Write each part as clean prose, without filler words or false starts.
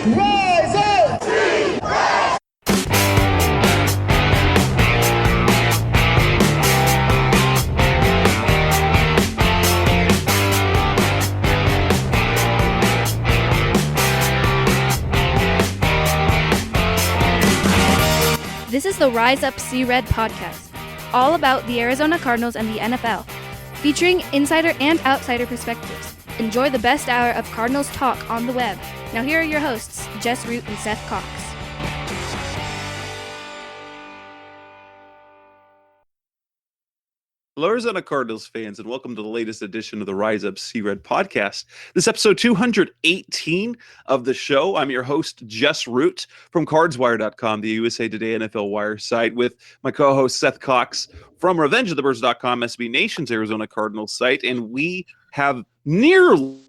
Rise up! This is the Rise Up See Red podcast, all about the Arizona Cardinals and the NFL, featuring insider and outsider perspectives. Enjoy the best hour of Cardinals talk on the web. Now here are your hosts, Jess Root and Seth Cox. Hello, Arizona Cardinals fans, and welcome to the latest edition of the Rise Up See Red podcast. This is episode 218 of the show. I'm your host, Jess Root, from CardsWire.com, the USA Today NFL Wire site, with my co-host, Seth Cox, from RevengeOfTheBirds.com, SB Nation's Arizona Cardinals site, and we have nearly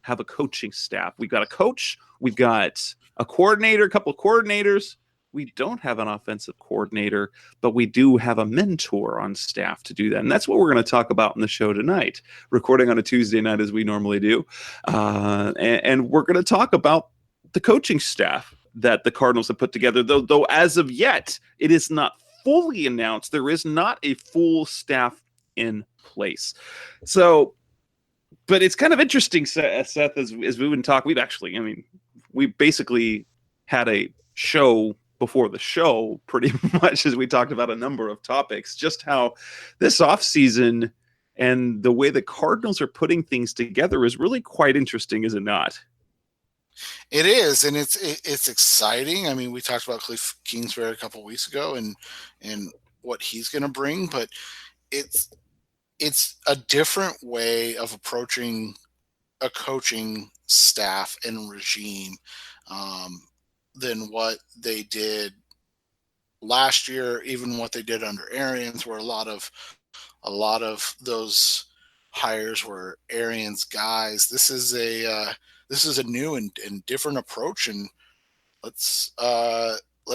have a coaching staff. We've got a coach, we've got a coordinator, a couple of coordinators. We don't have an offensive coordinator, but we do have a mentor on staff to do that. And that's what we're going to talk about in the show tonight, recording on a Tuesday night as we normally do. And we're going to talk about the coaching staff that the Cardinals have put together, though as of yet, it is not fully announced. There is not a full staff in place. So, but it's kind of interesting, Seth, as we've been talking. We basically had a show before the show, pretty much, as we talked about a number of topics, just how this offseason and the way the Cardinals are putting things together is really quite interesting, is it not? It is, and it's exciting. I mean, we talked about Kliff Kingsbury a couple of weeks ago and what he's going to bring, but it's a different way of approaching a coaching staff and regime than what they did last year, even what they did under Arians, where a lot of those hires were Arians guys. This is a new and different approach, and let's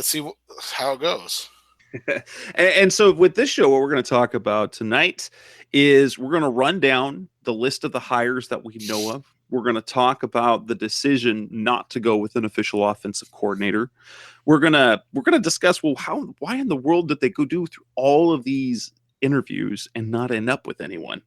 see how it goes. And so with this show, what we're going to talk about tonight is we're going to run down the list of the hires that we know of. We're going to talk about the decision not to go with an official offensive coordinator. We're going to discuss, well, why in the world did they go through all of these interviews and not end up with anyone?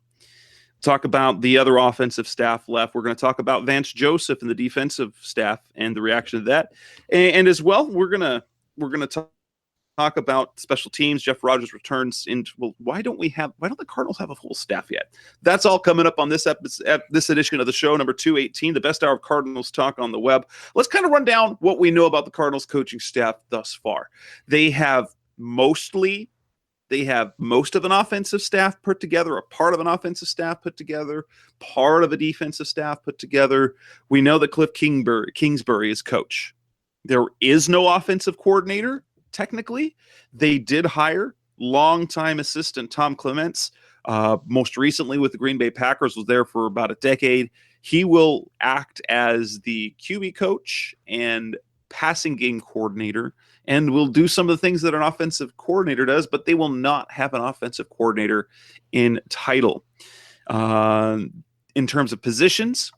Talk about the other offensive staff left. We're going to talk about Vance Joseph and the defensive staff and the reaction to that. And as well, we're going to talk about special teams. Jeff Rogers returns into, well, why don't the Cardinals have a full staff yet? That's all coming up on this edition of the show, number 218, the best hour of Cardinals talk on the web. Let's kind of run down what we know about the Cardinals coaching staff thus far. They have most of an offensive staff put together, a part of an offensive staff put together, part of a defensive staff put together. We know that Kliff Kingsbury is coach. There is no offensive coordinator. Technically, they did hire longtime assistant Tom Clements, most recently with the Green Bay Packers, was there for about a decade. He will act as the QB coach and passing game coordinator, and will do some of the things that an offensive coordinator does, but they will not have an offensive coordinator in title. In terms of positions,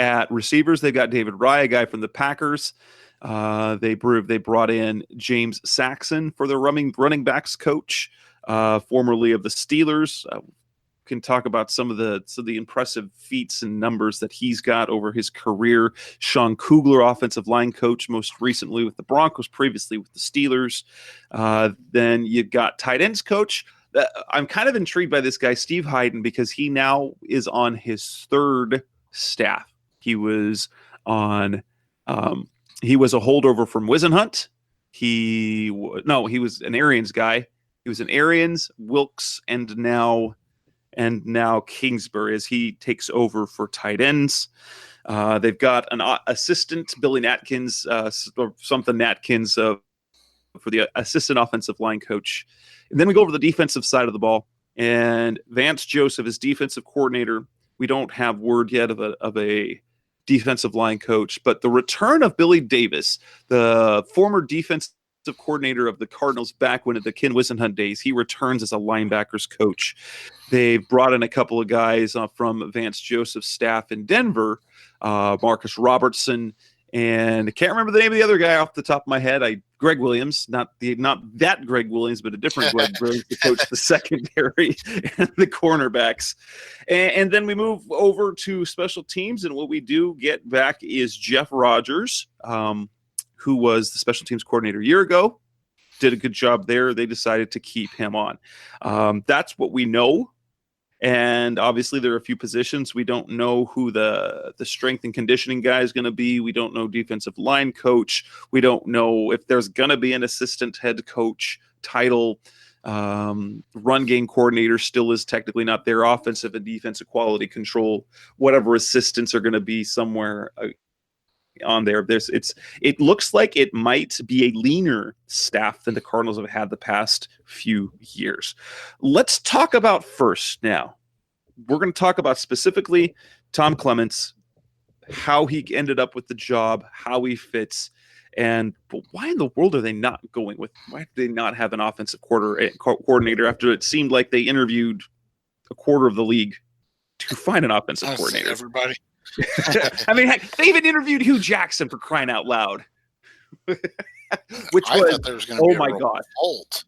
at receivers, they've got David Rye, a guy from the Packers. They brought in James Saxon for their running backs coach, formerly of the Steelers. Can talk about some of the impressive feats and numbers that he's got over his career. Sean Kugler, offensive line coach, most recently with the Broncos, previously with the Steelers. Then you got tight ends coach. I'm kind of intrigued by this guy, Steve Hyden, because he now is on his third staff. He was on. He was a holdover from Wisenhunt. He was an Arians guy. He was an Arians, Wilkes, and now Kingsbury as he takes over for tight ends. They've got an assistant, Billy Natkins, for the assistant offensive line coach. And then we go over to the defensive side of the ball, and Vance Joseph is defensive coordinator. We don't have word yet of a defensive line coach, but the return of Billy Davis, the former defensive coordinator of the Cardinals back when at the Ken Wisenhunt days, he returns as a linebackers coach. They've brought in a couple of guys from Vance Joseph's staff in Denver, Marcus Robertson And I can't remember the name of the other guy off the top of my head. Greg Williams, not that Greg Williams, but a different Greg Williams to coach the secondary and the cornerbacks. And then we move over to special teams, and what we do get back is Jeff Rogers, who was the special teams coordinator a year ago. Did a good job there. They decided to keep him on. That's what we know. And obviously, there are a few positions. We don't know who the strength and conditioning guy is going to be. We don't know defensive line coach. We don't know if there's going to be an assistant head coach title. Run game coordinator still is technically not there. Offensive and defensive quality control, whatever assistants are going to be somewhere on there. It looks like it might be a leaner staff than the Cardinals have had the past few years. Let's talk about first now. We're going to talk about specifically Tom Clements, how he ended up with the job, how he fits, and why in the world are they not going with? Why do they not have an offensive coordinator after it seemed like they interviewed a quarter of the league to find an offensive coordinator? Everybody. I mean, heck, they even interviewed Hugh Jackson, for crying out loud. Which I thought there was going to be a revolt.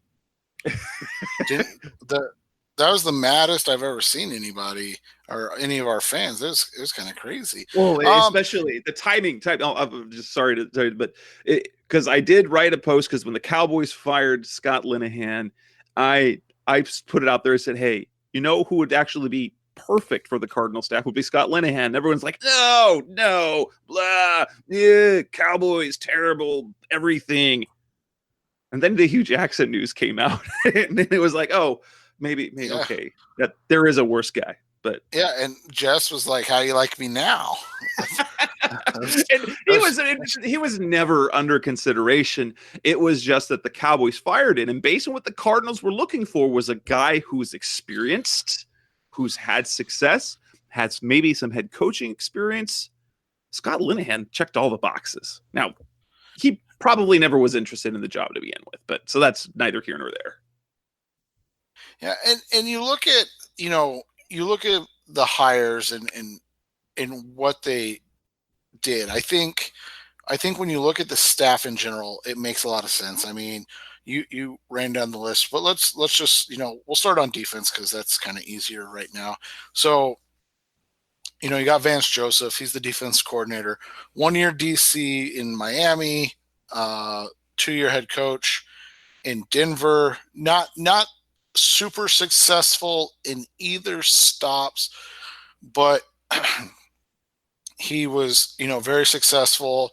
That was the maddest I've ever seen anybody or any of our fans. It was kind of crazy. Well, especially the timing. I'm just sorry to tell you, but because I did write a post, because when the Cowboys fired Scott Linehan, I put it out there and said, hey, you know who would actually be perfect for the Cardinal staff would be Scott Linehan. And everyone's like, no, blah, yeah, Cowboys, terrible, everything. And then the Hugh Jackson news came out, and then it was like, oh, maybe okay, that there is a worse guy. But yeah, and Jess was like, how do you like me now? And he was never under consideration. It was just that the Cowboys fired him, and based on what the Cardinals were looking for was a guy who's experienced, who's had success, has maybe some head coaching experience. Scott Linehan checked all the boxes. Now, he probably never was interested in the job to begin with, but so that's neither here nor there. Yeah, and you look at the hires and what they did. I think when you look at the staff in general, it makes a lot of sense. I mean, you ran down the list, but let's just, we'll start on defense because that's kind of easier right now. So, you got Vance Joseph. He's the defense coordinator. 1 year DC in Miami, 2 year head coach in Denver. Not super successful in either stops, but he was, very successmike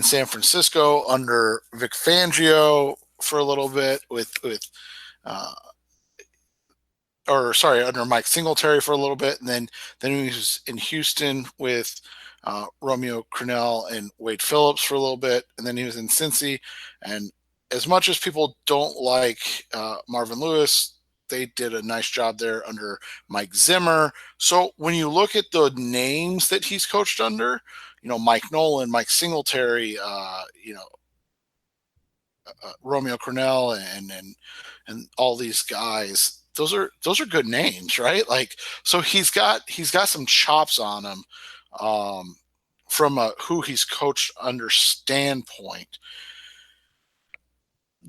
San Francisco under Vic Fangio for a little bit under Mike Singletary for a little bit. And then he was in Houston with Romeo Crennel and Wade Phillips for a little bit. And then he was in Cincy. And as much as people don't like Marvin Lewis, they did a nice job there under Mike Zimmer. So when you look at the names that he's coached under, Mike Nolan, Mike Singletary, Romeo Crennel and all these guys, those are good names, right? Like, so he's got some chops on him from a who he's coached under standpoint.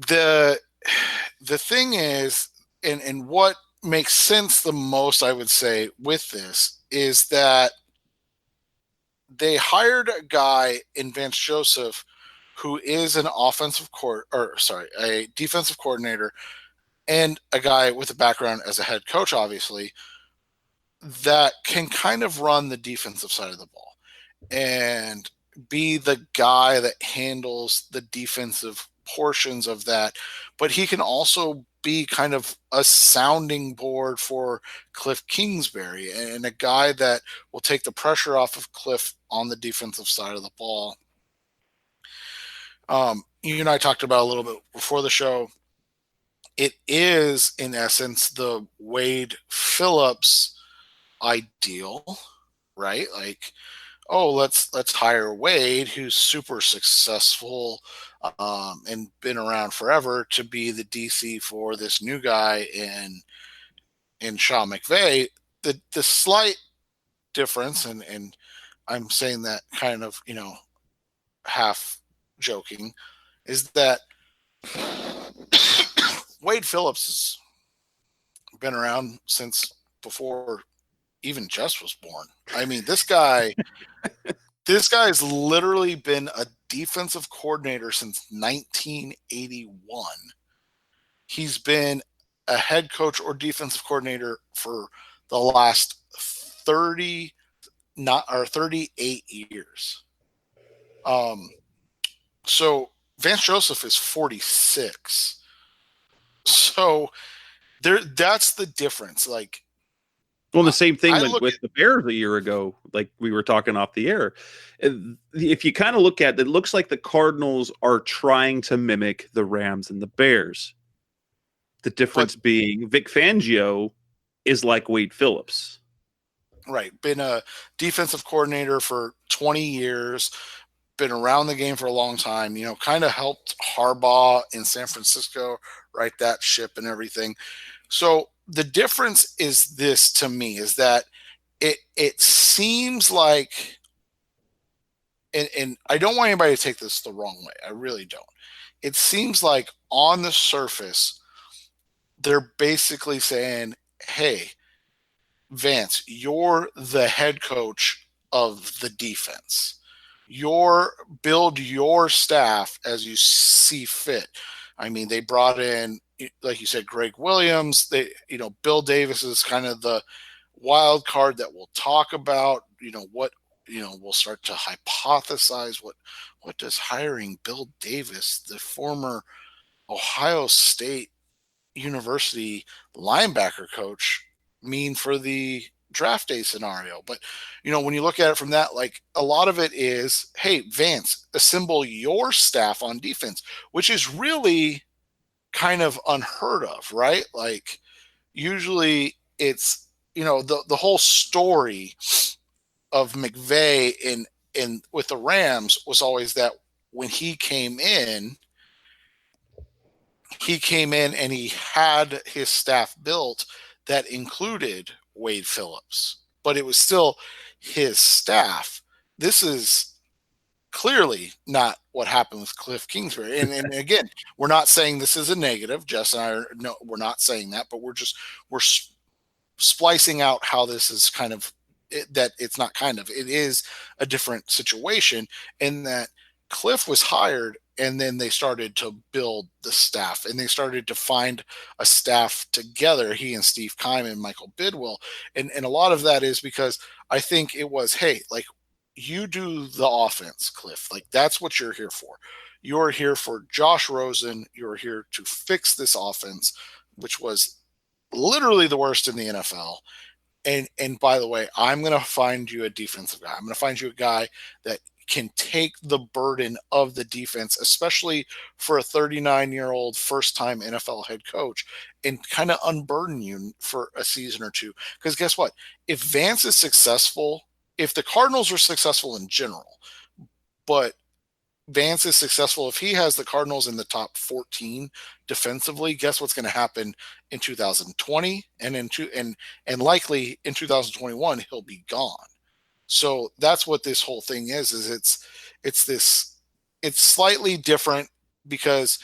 The thing is, and what makes sense the most, I would say, with this is that they hired a guy in Vance Joseph who is a defensive coordinator, and a guy with a background as a head coach, obviously, that can kind of run the defensive side of the ball and be the guy that handles the defensive portions of that. But he can also be kind of a sounding board for Kliff Kingsbury and a guy that will take the pressure off of Kliff on the defensive side of the ball. You and I talked about a little bit before the show. It is, in essence, the Wade Phillips ideal, right? Like, oh, let's hire Wade, who's super successful and been around forever, to be the DC for this new guy in Sean McVay. The slight difference, and I'm saying that kind of, half joking, is that Wade Phillips has been around since before even Jess was born. I mean, this guy has literally been a defensive coordinator since 1981. He's been a head coach or defensive coordinator for the last 38 years. So Vance Joseph is 46. So that's the difference. Like, well, the same thing with the Bears a year ago, like we were talking off the air. If you kind of look at it, it looks like the Cardinals are trying to mimic the Rams and the Bears. The difference being Vic Fangio is like Wade Phillips. Right. Been a defensive coordinator for 20 years, been around the game for a long time, kind of helped Harbaugh in San Francisco right that ship and everything. So the difference is this to me, is that it seems like, and I don't want anybody to take this the wrong way. I really don't. It seems like on the surface, they're basically saying, hey, Vance, you're the head coach of the defense. Build your staff as you see fit. I mean, they brought in, like you said, Greg Williams. Bill Davis is kind of the wild card that we'll talk about. We'll start to hypothesize what does hiring Bill Davis, the former Ohio State University linebacker coach, mean for the draft day scenario. But when you look at it from that, like, a lot of it is, hey, Vance, assemble your staff on defense, which is really kind of unheard of, right? Like, usually it's the whole story of McVay in with the Rams was always that when he came in and he had his staff built that included Wade Phillips, but it was still his staff. This is clearly not what happened with Kliff Kingsbury. And again, we're not saying this is a negative. Jess and I we're not saying that, but we're splicing out how this is kind of that it's not kind of, it is a different situation in that Kliff was hired and then they started to build the staff and they started to find a staff together, he and Steve Keim and Michael Bidwell. And a lot of that is because I think it was, hey, like, you do the offense, Kliff. Like, that's what you're here for. You're here for Josh Rosen. You're here to fix this offense, which was literally the worst in the NFL. And by the way, I'm going to find you a defensive guy. I'm going to find you a guy that can take the burden of the defense, especially for a 39-year-old first-time NFL head coach, and kind of unburden you for a season or two. Because guess what? If Vance is successful, if the Cardinals are successful in general, but Vance is successful, if he has the Cardinals in the top 14 defensively, guess what's going to happen in 2020 and likely in 2021 he'll be gone. So that's what this whole thing is it's slightly different because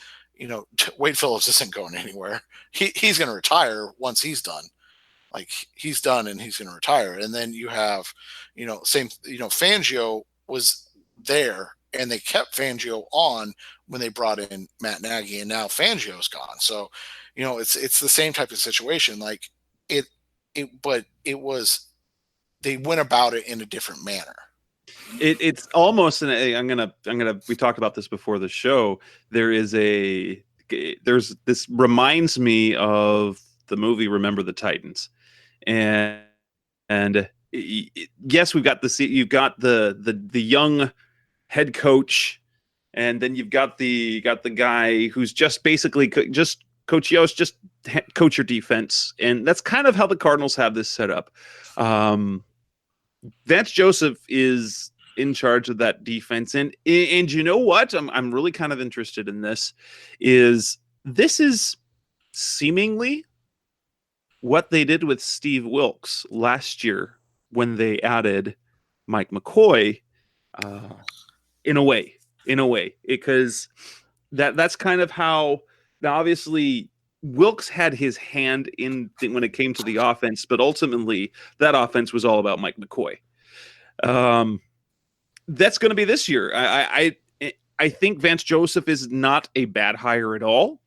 Wade Phillips isn't going anywhere. He's going to retire once he's done. Like, he's done and he's going to retire. And then you have, Fangio was there and they kept Fangio on when they brought in Matt Nagy, and now Fangio's gone. So, it's the same type of situation. Like, but it was, they went about it in a different manner. It's almost we talked about this before the show. There's this reminds me of the movie Remember the Titans. And yes, you've got the young head coach, and then you've got the guy who's just basically just Coach Yost, just coach your defense, and that's kind of how the Cardinals have this set up. Vance Joseph is in charge of that defense, and you know what? I'm really kind of interested in this. This is seemingly what they did with Steve Wilkes last year when they added Mike McCoy, in a way. in a way, because that's kind of how. Now, obviously, Wilkes had his hand in when it came to the offense, but ultimately that offense was all about Mike McCoy. That's going to be this year. I think Vance Joseph is not a bad hire at all.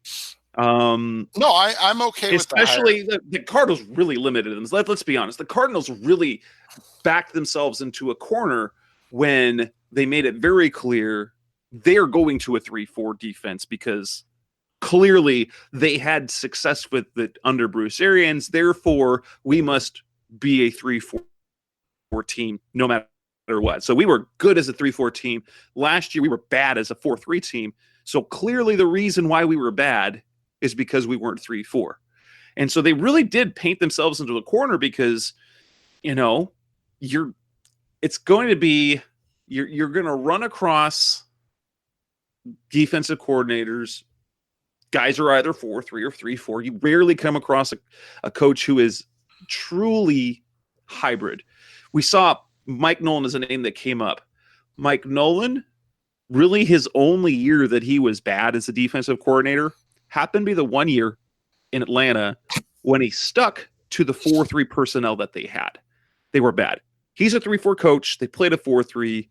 No, I'm okay with that. Especially the Cardinals really limited them. Let's be honest. The Cardinals really backed themselves into a corner when they made it very clear they're going to a 3-4 defense, because clearly they had success with it under Bruce Arians. Therefore, we must be a 3-4 team no matter what. So we were good as a 3-4 team. Last year, we were bad as a 4-3 team. So clearly the reason why we were bad is because we weren't 3-4. And so they really did paint themselves into a corner, because, it's going to be, you're going to run across defensive coordinators. Guys are either 4-3 or 3-4. You rarely come across a coach who is truly hybrid. We saw Mike Nolan as a name that came up. Mike Nolan, really his only year that he was bad as a defensive coordinator happened to be the one year in Atlanta when he stuck to the 4-3 personnel that they had. They were bad. He's a 3-4 coach. They played a 4-3.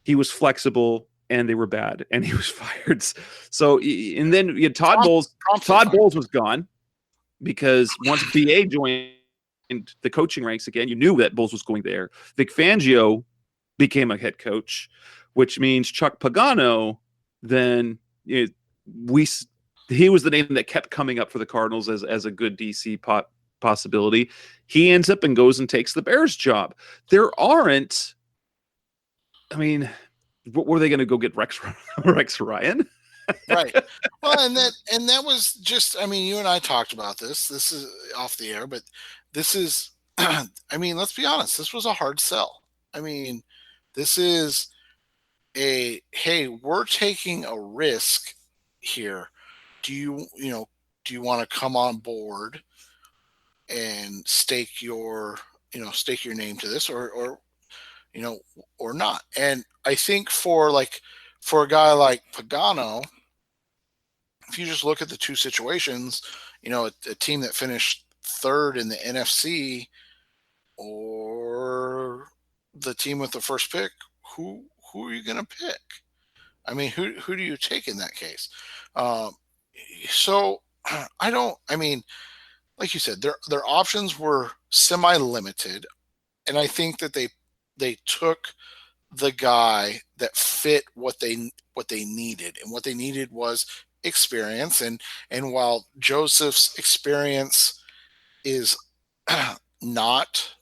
He was flexible, and they were bad, and he was fired. So, and then you had Todd Bowles. Todd Bowles was gone, because once BA joined the coaching ranks again, you knew that Bowles was going there. Vic Fangio became a head coach, which means Chuck Pagano then he was the name that kept coming up for the Cardinals as a good DC possibility. He ends up and goes and takes the Bears job. There aren't, I mean, what were they going to go get Rex Ryan? Right. Well, and that was just, I mean, you and I talked about this. This is off the air, but this is, I mean, let's be honest. This was a hard sell. I mean, this is hey, we're taking a risk here. Do you want to come on board and stake your name to this, or not? And I think for a guy like Pagano, if you just look at the two situations, a team that finished third in the NFC or the team with the first pick, who are you going to pick? I mean, who do you take in that case? So I mean, like you said, their options were semi-limited, and I think that they took the guy that fit what they needed, and what they needed was experience. And while Joseph's experience is not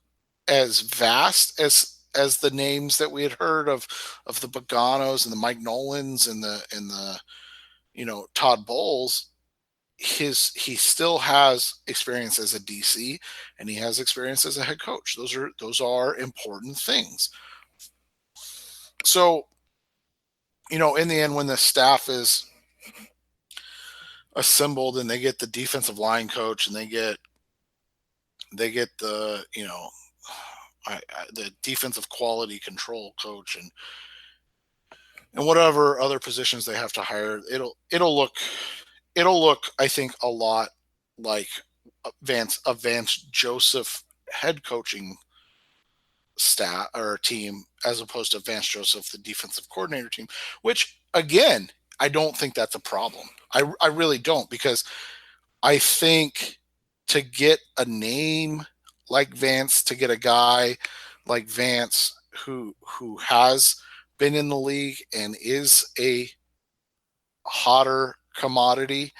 as vast as the names that we had heard of the Paganos and the Mike Nolans and the Todd Bowles, he still has experience as a DC, and he has experience as a head coach. Those are important things. So, in the end, when the staff is assembled and they get the defensive line coach and they get the the defensive quality control coach and whatever other positions they have to hire, it'll look, I think, a lot like a Vance Joseph head coaching staff or team, as opposed to Vance Joseph, the defensive coordinator team, which, again, I don't think that's a problem. I really don't, because I think to get a name like Vance, to get a guy like Vance who has been in the league and is a hotter commodity.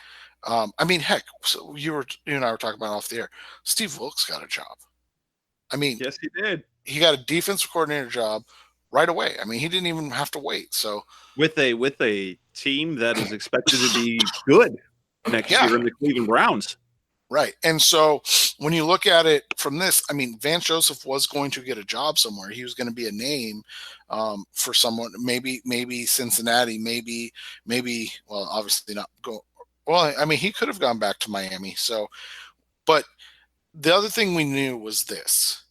I mean, heck, so you and I were talking about off the air. Steve Wilkes got a job. I mean, yes, he did. He got a defensive coordinator job right away. I mean, he didn't even have to wait. So with a team that is expected to be good next year in the Cleveland Browns. Right. And so when you look at it from this, I mean, Vance Joseph was going to get a job somewhere. He was going to be a name for someone, maybe Cincinnati, maybe, well, obviously not go. Well, I mean, he could have gone back to Miami. So, but the other thing we knew was this: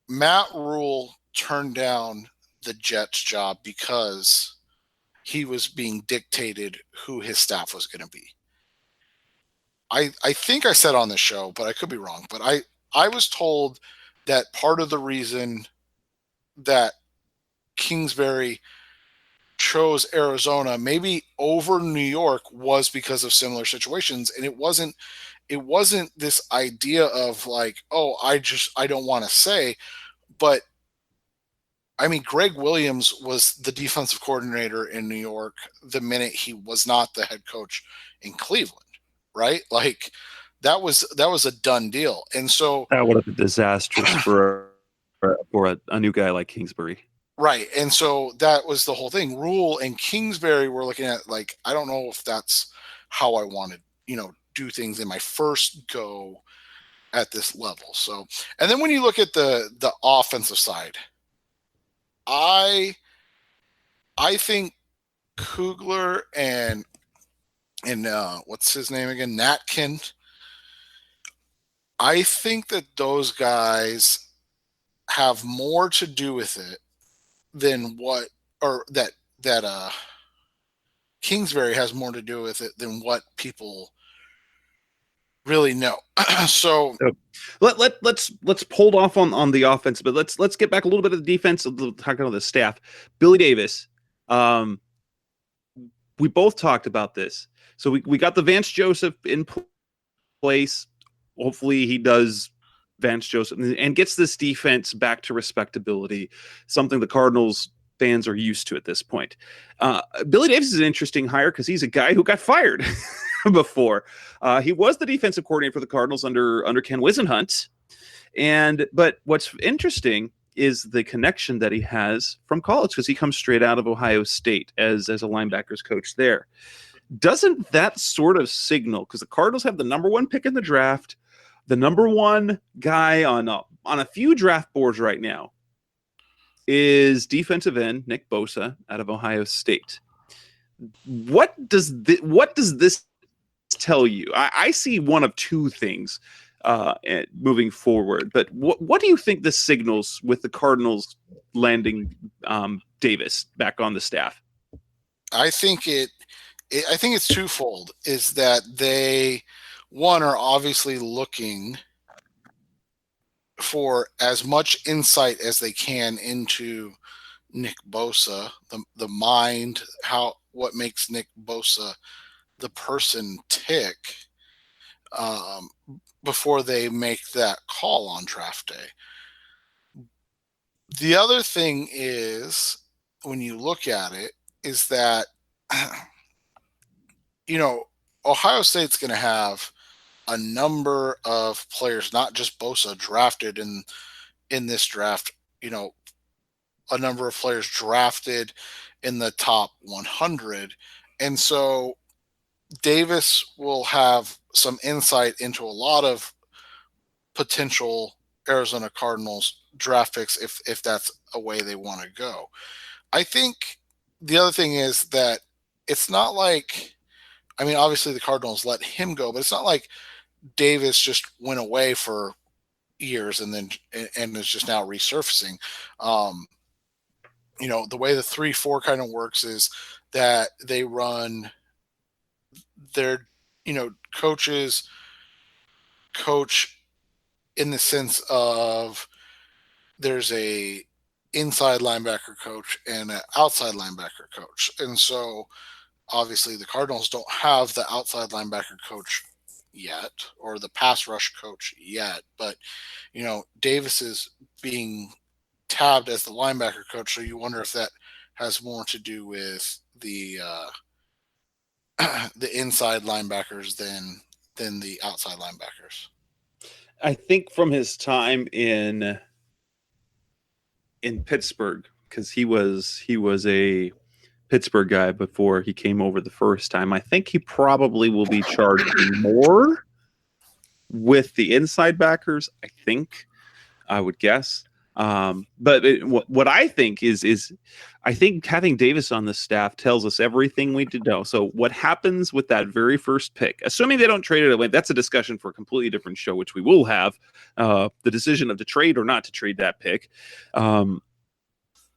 Matt Rule turned down the Jets job because he was being dictated who his staff was going to be. I think I said on the show, but I could be wrong. But I was told that part of the reason that Kingsbury chose Arizona maybe over New York was because of similar situations, and it wasn't this idea of like, oh, I don't want to say, but I mean, Greg Williams was the defensive coordinator in New York the minute he was not the head coach in Cleveland, right? Like that was a done deal. And so that would have been disastrous for a new guy like Kingsbury. Right. And so that was the whole thing. Rule and Kingsbury were looking at like, I don't know if that's how I wanted, do things in my first go at this level. So, and then when you look at the offensive side, I think Kugler and what's his name again? Natkin. I think that those guys have more to do with it than what, or that Kingsbury has more to do with it than what people really know. So let's hold off on the offense, but let's get back a little bit of the defense, talking about the staff. Billy Davis, we both talked about this. So we got the Vance Joseph in place. Hopefully he does Vance Joseph and gets this defense back to respectability, something the Cardinals fans are used to at this point. Billy Davis is an interesting hire because he's a guy who got fired before. He was the defensive coordinator for the Cardinals under Ken Wisenhunt. But what's interesting is the connection that he has from college, because he comes straight out of Ohio State as a linebackers coach there. Doesn't that sort of signal, because the Cardinals have the number one pick in the draft, the number one guy on a few draft boards right now is defensive end Nick Bosa out of Ohio State. What does this tell you? I see one of two things moving forward, but what do you think this signals with the Cardinals landing Davis back on the staff? I think it's twofold. Is that they, one, are obviously looking for as much insight as they can into Nick Bosa, the mind, what makes Nick Bosa the person tick, before they make that call on draft day. The other thing is, when you look at it, is that Ohio State's going to have a number of players, not just Bosa, drafted in this draft, a number of players drafted in the top 100. And so Davis will have some insight into a lot of potential Arizona Cardinals draft picks if that's a way they want to go. I think the other thing is that it's not like, I mean, obviously the Cardinals let him go, but it's not like Davis just went away for years and is just now resurfacing. The way the 3-4 kind of works is that they run their, coaches coach in the sense of there's a inside linebacker coach and an outside linebacker coach. And so obviously the Cardinals don't have the outside linebacker coach yet, or the pass rush coach yet, but Davis is being tabbed as the linebacker coach, so you wonder if that has more to do with the inside linebackers than the outside linebackers. I think from his time in Pittsburgh, because he was a Pittsburgh guy before he came over the first time, I think he probably will be charged more with the inside backers. I would guess. But what I think is I think having Davis on the staff tells us everything we need to know. So what happens with that very first pick, assuming they don't trade it away, that's a discussion for a completely different show, which we will have, the decision of to trade or not to trade that pick,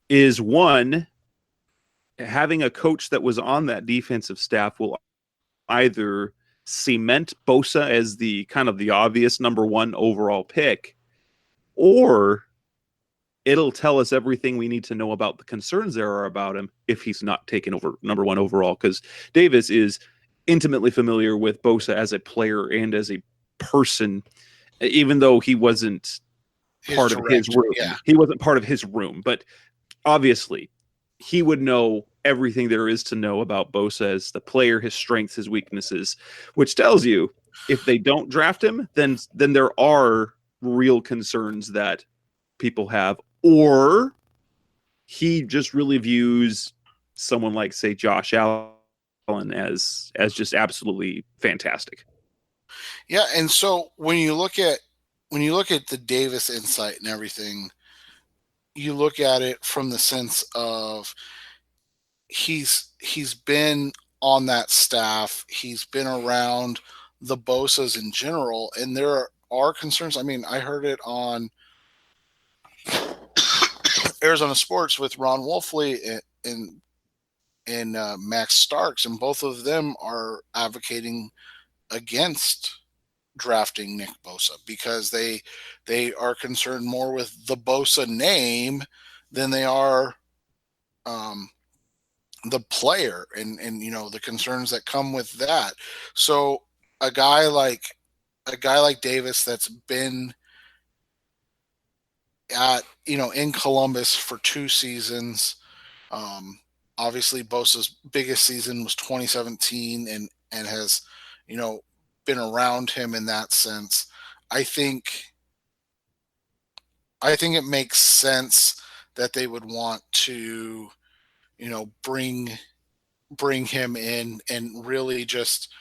is one, having a coach that was on that defensive staff will either cement Bosa as the kind of the obvious number one overall pick, or it'll tell us everything we need to know about the concerns there are about him if he's not taken over number one overall. Because Davis is intimately familiar with Bosa as a player and as a person, even though he wasn't part of his room. Yeah. He wasn't part of his room, but obviously he would know everything there is to know about Bosa as the player, his strengths, his weaknesses, which tells you if they don't draft him, then there are real concerns that people have, or he just really views someone like, say, Josh Allen as just absolutely fantastic. Yeah, and so when you look at the Davis insight and everything, you look at it from the sense of he's been on that staff, he's been around the Bosas in general, and there are concerns. I mean, I heard it on Arizona Sports with Ron Wolfley and Max Starks, and both of them are advocating against drafting Nick Bosa because they are concerned more with the Bosa name than they are the player and the concerns that come with that. So a guy like Davis that's been at in Columbus for 2 seasons. Obviously, Bosa's biggest season was 2017, and has been around him in that sense. I think it makes sense that they would want to bring him in and really just.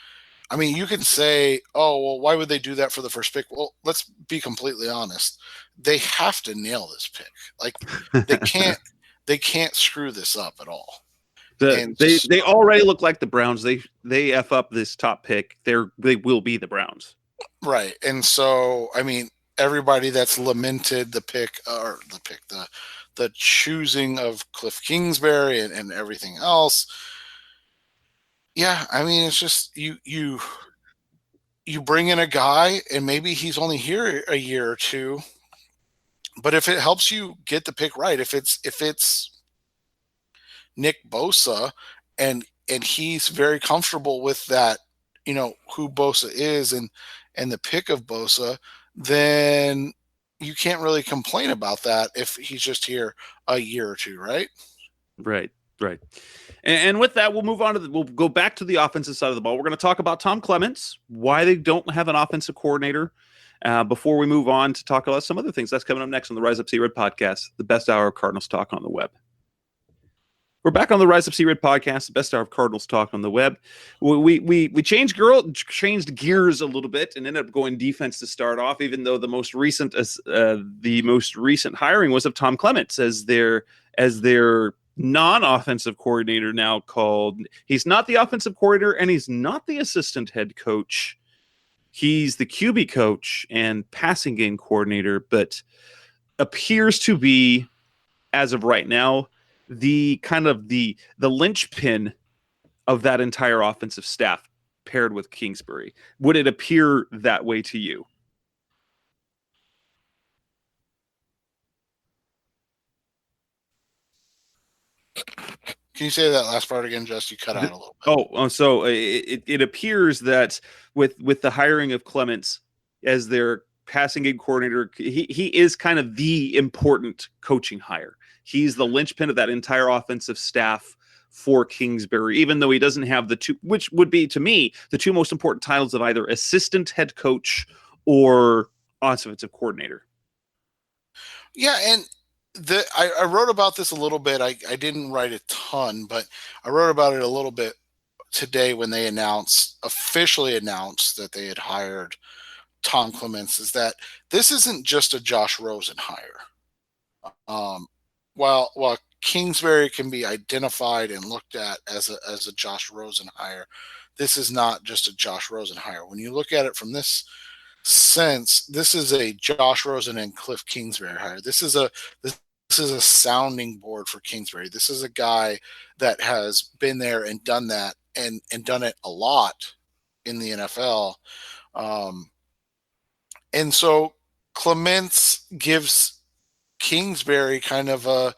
I mean, you can say, oh, well, why would they do that for the first pick? Well, let's be completely honest. They have to nail this pick. Like they can't screw this up at all. They already look like the Browns. They F up this top pick. They will be the Browns. Right. And so, I mean, everybody that's lamented the choosing of Kliff Kingsbury and everything else. Yeah, I mean, it's just you bring in a guy and maybe he's only here a year or two, but if it helps you get the pick right, if it's Nick Bosa and he's very comfortable with that, who Bosa is and the pick of Bosa, then you can't really complain about that if he's just here a year or two, right? Right. And with that, we'll move on we'll go back to the offensive side of the ball. We're going to talk about Tom Clements, why they don't have an offensive coordinator, before we move on to talk about some other things. That's coming up next on the Rise Up See Red podcast, the best hour of Cardinals talk on the web. We're back on the Rise Up See Red podcast, the best hour of Cardinals talk on the web. We changed gears a little bit and ended up going defense to start off, even though the most recent hiring was of Tom Clements as their non-offensive coordinator now called. He's not the offensive coordinator and he's not the assistant head coach. He's the QB coach and passing game coordinator, but appears to be, as of right now, the kind of the linchpin of that entire offensive staff paired with Kingsbury. Would it appear that way to you? Can you say that last part again, Just? You cut out a little bit. So it appears that with the hiring of Clements as their passing game coordinator, he is kind of the important coaching hire. He's the linchpin of that entire offensive staff for Kingsbury, even though he doesn't have the two, which would be, to me, the two most important titles of either assistant head coach or offensive coordinator. Yeah, and I wrote about this a little bit. I didn't write a ton, but I wrote about it a little bit today when they officially announced that they had hired Tom Clements, is that this isn't just a Josh Rosen hire. While Kingsbury can be identified and looked at as a Josh Rosen hire, this is not just a Josh Rosen hire. When you look at it from this sense, this is a Josh Rosen and Kliff Kingsbury hire. This is is a sounding board for Kingsbury. This is a guy that has been there and done that, and done it a lot in the NFL. Um, and so Clements gives Kingsbury kind of a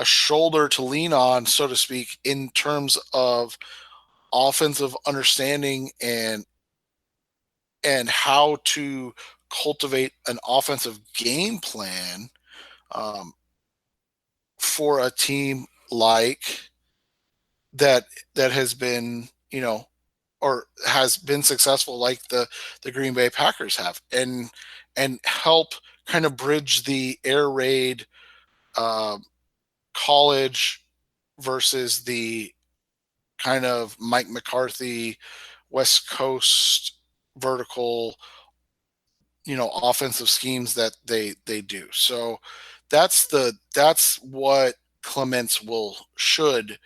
shoulder to lean on, so to speak, in terms of offensive understanding and how to cultivate an offensive game plan um, for a team like that has been, or has been successful like the Green Bay Packers have, and help kind of bridge the air raid uh, college versus the kind of Mike McCarthy West Coast vertical, offensive schemes that they do. So that's what Clements should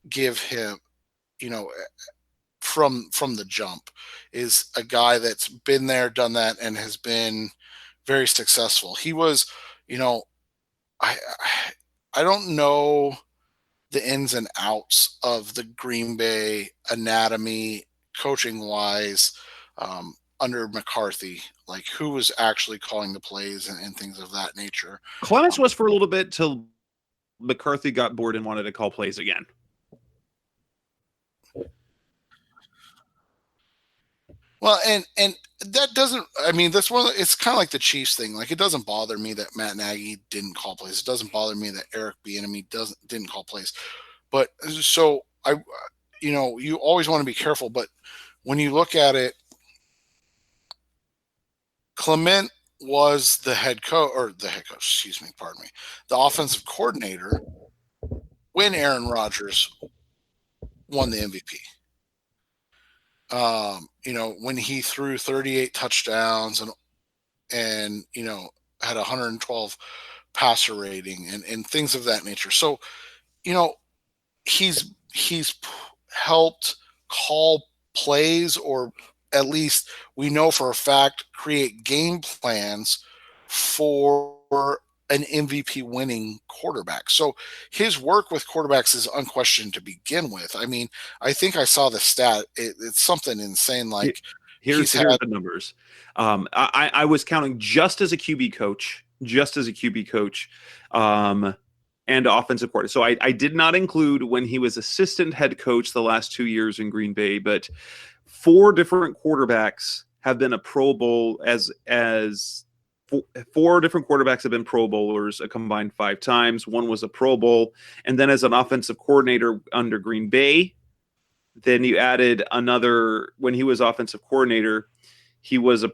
give him, you know, from the jump, is a guy that's been there, done that, and has been very successful. He was, you know, I I don't know the ins and outs of the Green Bay anatomy coaching wise under McCarthy, like who was actually calling the plays and things of that nature. Clements was for a little bit till McCarthy got bored and wanted to call plays again. Well, and that doesn't. I mean, that's one. It's kind of like the Chiefs thing. Like, it doesn't bother me that Matt Nagy didn't call plays. It doesn't bother me that Eric Bieniemy didn't call plays. But so you always want to be careful. But when you look at it, Clement was the head coach, or the head coach. Excuse me, pardon me, the offensive coordinator when Aaron Rodgers won the MVP. When he threw 38 touchdowns and had 112 passer rating and things of that nature. So, you know, he's helped call plays, or at least we know for a fact create game plans for an MVP winning quarterback. So his work with quarterbacks is unquestioned to begin with. I mean, I think I saw the stat. It's something insane. Like, here's the numbers. I was counting just as a QB coach, and offensive coordinator. So I did not include when he was assistant head coach the last 2 years in Green Bay, but 4 different quarterbacks have been a Pro Bowl as 4 different quarterbacks have been Pro Bowlers a combined 5 times. One was a Pro Bowl. And then as an offensive coordinator under Green Bay, then you added another, when he was offensive coordinator, he was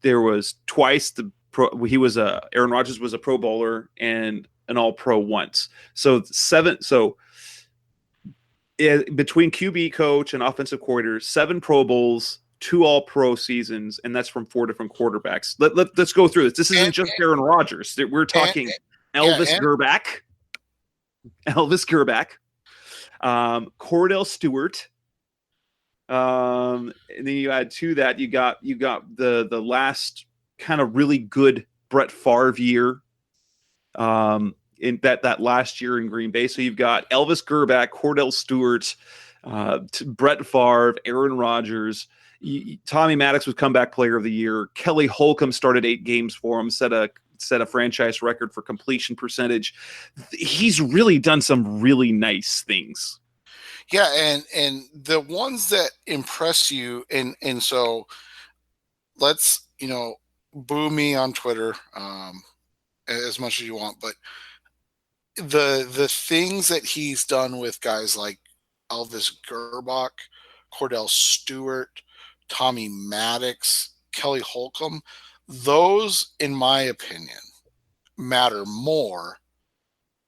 there was twice Aaron Rodgers was a Pro Bowler and an All-Pro once. So 7, between QB coach and offensive coordinator, 7 Pro Bowls, 2 All-Pro seasons, and that's from 4 different quarterbacks. Let's go through this. This isn't just Aaron Rodgers. We're talking Elvis Grbac, Cordell Stewart. And then you add to that, you got the last kind of really good Brett Favre year. In that last year in Green Bay. So you've got Elvis Grbac, Cordell Stewart, Brett Favre, Aaron Rodgers. Tommy Maddox was comeback player of the year. Kelly Holcomb started 8 games for him, set a franchise record for completion percentage. He's really done some really nice things. Yeah, and the ones that impress you, and so let's boo me on Twitter as much as you want, but the things that he's done with guys like Elvis Grbac, Cordell Stewart, Tommy Maddox, Kelly Holcomb, those, in my opinion, matter more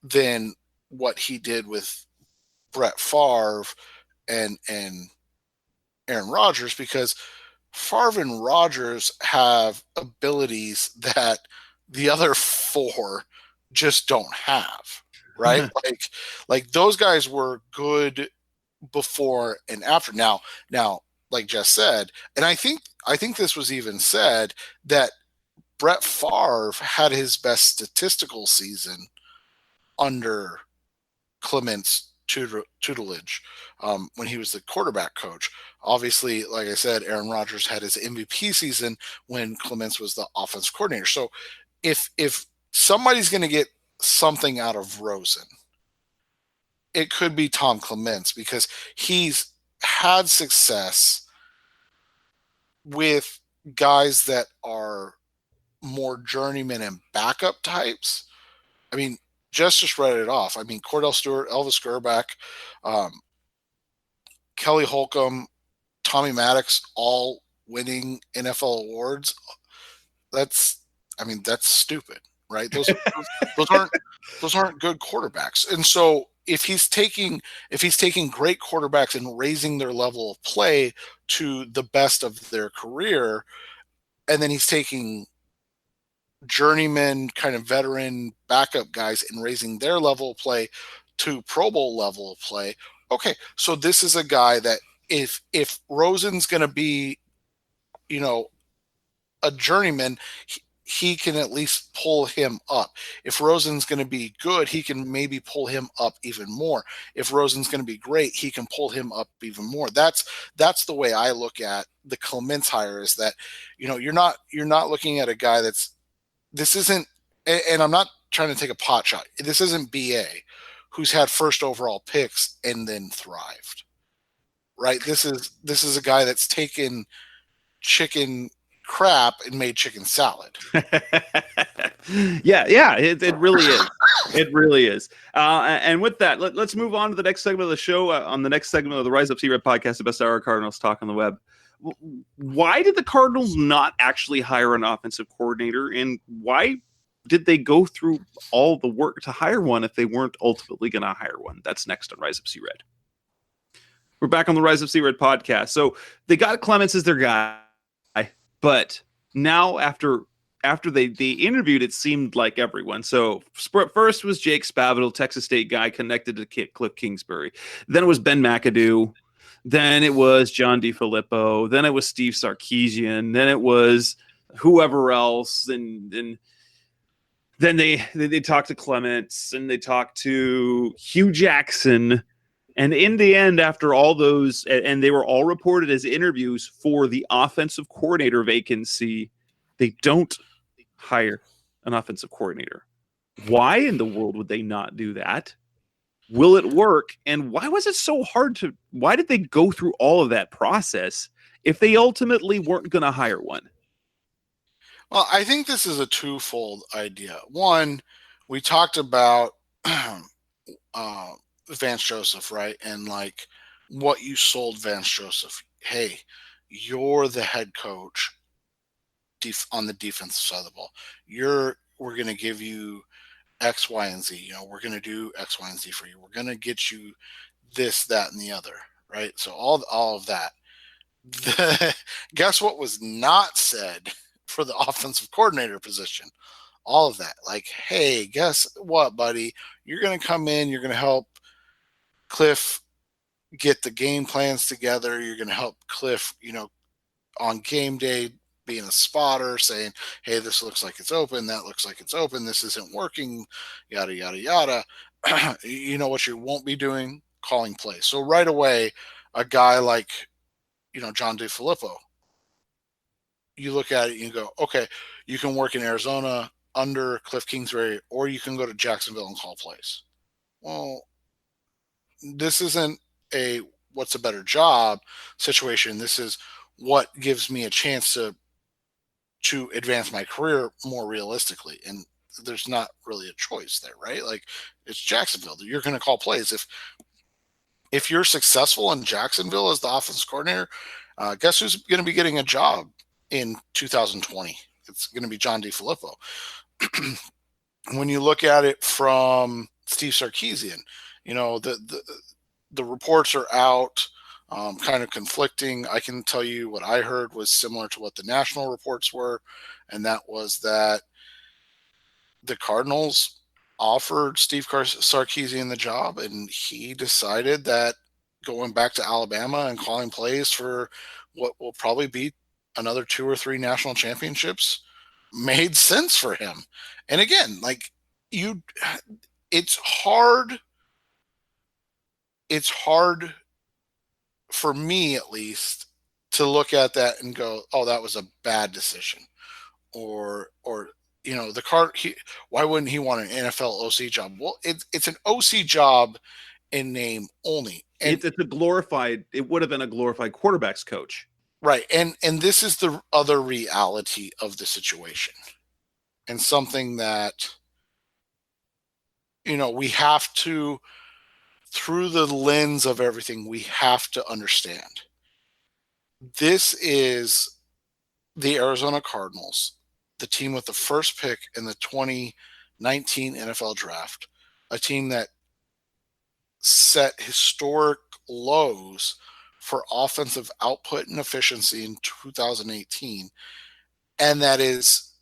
than what he did with Brett Favre and Aaron Rodgers, because Favre and Rodgers have abilities that the other 4 just don't have, right? like those guys were good before and after. Now, like Jess said, and I think this was even said, that Brett Favre had his best statistical season under Clements' tutelage when he was the quarterback coach. Obviously, like I said, Aaron Rodgers had his MVP season when Clements was the offense coordinator. So if somebody's going to get something out of Rosen, it could be Tom Clements, because he's had success with guys that are more journeyman and backup types. I mean, just read it off. I mean, Cordell Stewart, Elvis Gerback, Kelly Holcomb, Tommy Maddox, all winning NFL awards. That's stupid, right? Those aren't good quarterbacks. And so if he's taking great quarterbacks and raising their level of play to the best of their career, and then he's taking journeyman kind of veteran backup guys and raising their level of play to Pro Bowl level of play. Okay, so this is a guy that if Rosen's going to be, a journeyman, he can at least pull him up. If Rosen's going to be good, he can maybe pull him up even more. If Rosen's going to be great, he can pull him up even more. That's the way I look at the Clements hire, is that, you're not looking at a guy this isn't, and I'm not trying to take a pot shot. This isn't BA, who's had first overall picks and then thrived, right? This is a guy that's taken chicken crap and made chicken salad. yeah, it really is. It really is. And with that, let's move on to the next segment of the show. On the next segment of the Rise Up C Red podcast, the best hour of Cardinals talk on the web. Why did the Cardinals not actually hire an offensive coordinator, and why did they go through all the work to hire one if they weren't ultimately going to hire one? That's next on Rise Up C Red. We're back on the Rise Up C Red podcast. So they got Clements as their guy, but now after they interviewed, it seemed like everyone. So first was Jake Spavital, Texas State guy connected to Kliff Kingsbury. Then it was Ben McAdoo. Then it was John DeFilippo. Then it was Steve Sarkisian. Then it was whoever else. And then they talked to Clements, and they talked to Hugh Jackson. And in the end, after all those, and they were all reported as interviews for the offensive coordinator vacancy, they don't hire an offensive coordinator. Why in the world would they not do that? Will it work? And why was it so hard why did they go through all of that process if they ultimately weren't going to hire one? Well, I think this is a twofold idea. One, we talked about Vance Joseph, right? And like what you sold Vance Joseph. Hey, you're the head coach on the defensive side of the ball. We're going to give you X, Y, and Z. We're going to do X, Y, and Z for you. We're going to get you this, that, and the other, right? So all of that. Guess what was not said for the offensive coordinator position? All of that. Like, hey, guess what, buddy? You're going to come in. You're going to help Kliff get the game plans together. You're going to help Kliff, on game day, being a spotter, saying, hey, this looks like it's open, that looks like it's open, this isn't working, yada, yada, yada. You know what you won't be doing? Calling plays. So right away, a guy like, John DeFilippo, you look at it and you go, okay, you can work in Arizona under Kliff Kingsbury, or you can go to Jacksonville and call plays. Well, this isn't a what's a better job situation. This is what gives me a chance to advance my career more realistically. And there's not really a choice there, right? Like, it's Jacksonville. You're going to call plays. If you're successful in Jacksonville as the offense coordinator, guess who's going to be getting a job in 2020? It's going to be John DeFilippo. When you look at it from Steve Sarkisian, the reports are out, kind of conflicting. I can tell you what I heard was similar to what the national reports were, and that was that the Cardinals offered Steve Sarkisian the job, and he decided that going back to Alabama and calling plays for what will probably be another 2 or 3 national championships made sense for him. And again, like, it's hard. It's hard for me, at least, to look at that and go, "Oh, that was a bad decision," or the card. Why wouldn't he want an NFL OC job? Well, it's an OC job in name only, and it's a glorified. It would have been a glorified quarterbacks coach, right. And this is the other reality of the situation, and something that we have to, through the lens of everything, we have to understand. This is the Arizona Cardinals, the team with the first pick in the 2019 NFL draft, a team that set historic lows for offensive output and efficiency in 2018, and that is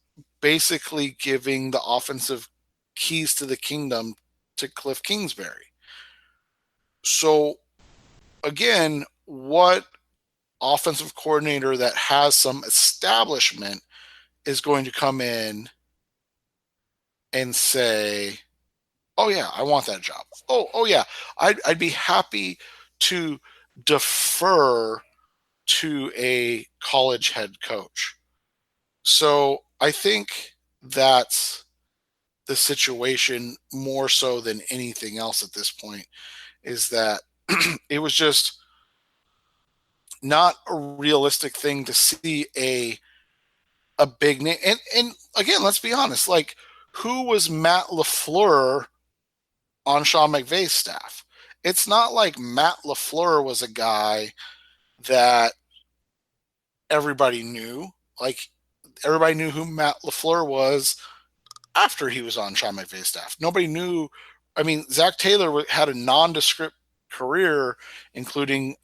basically giving the offensive keys to the kingdom to Kliff Kingsbury. So, again, what offensive coordinator that has some establishment is going to come in and say, "Oh yeah, I want that job. Oh yeah, I'd be happy to defer to a college head coach." So I think that's the situation more so than anything else at this point, is that it was just not a realistic thing to see a big name. And again, let's be honest, like, who was Matt LaFleur on Sean McVay's staff? It's not like Matt LaFleur was a guy that everybody knew. Like, everybody knew who Matt LaFleur was after he was on Sean McVay's staff. Nobody knew. I mean, Zach Taylor had a nondescript career, including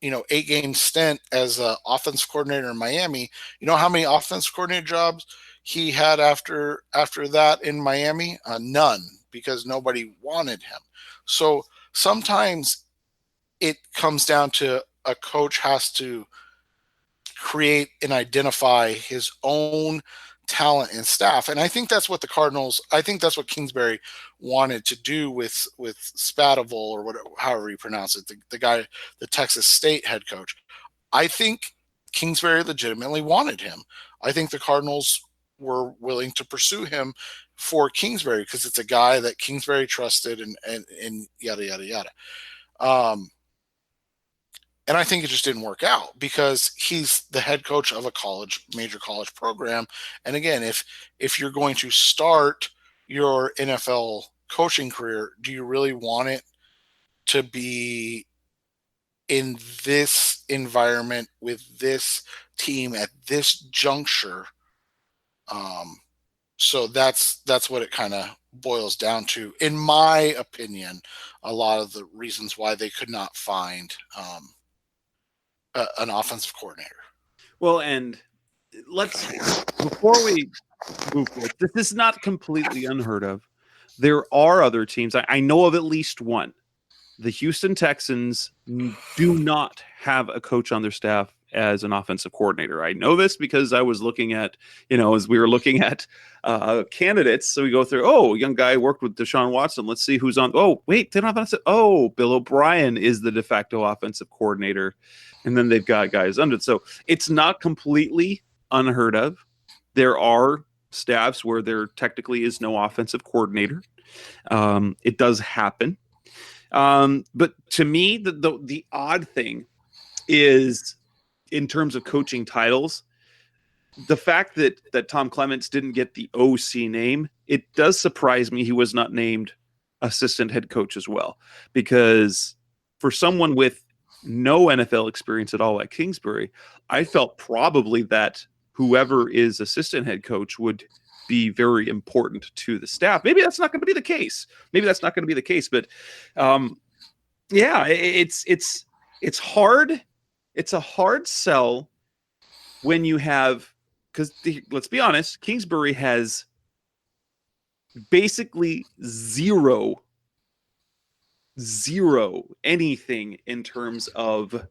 8-game stint as an offensive coordinator in Miami. You know how many offensive coordinator jobs he had after that in Miami? None, because nobody wanted him. So sometimes it comes down to a coach has to create and identify his own talent and staff. And I think that's what Kingsbury wanted to do with Spatival, or whatever, however you pronounce it, the guy, the Texas State head coach. I think Kingsbury legitimately wanted him. I think the Cardinals were willing to pursue him for Kingsbury because it's a guy that Kingsbury trusted, and yada yada yada. And I think it just didn't work out because he's the head coach of a major college program. And again, if you're going to start your NFL coaching career, do you really want it to be in this environment with this team at this juncture? So that's what it kind of boils down to, in my opinion. A lot of the reasons why they could not find an offensive coordinator. Well, and before we move forward, this is not completely unheard of. There are other teams. I know of at least one. The Houston Texans do not have a coach on their staff as an offensive coordinator. I know this because I was looking at, as we were looking at candidates. So we go through, young guy worked with Deshaun Watson. Let's see who's on. Oh, wait, they don't have Bill O'Brien is the de facto offensive coordinator. And then they've got guys under it. So it's not completely unheard of. There are staffs where there technically is no offensive coordinator. It does happen. But to me, the odd thing is, in terms of coaching titles, the fact that Tom Clements didn't get the OC name, it does surprise me he was not named assistant head coach as well. Because for someone with no NFL experience at all like Kingsbury, I felt probably that whoever is assistant head coach would be very important to the staff. Maybe that's not going to be the case. But it's hard. It's a hard sell when you have, because let's be honest, Kingsbury has basically zero anything in terms of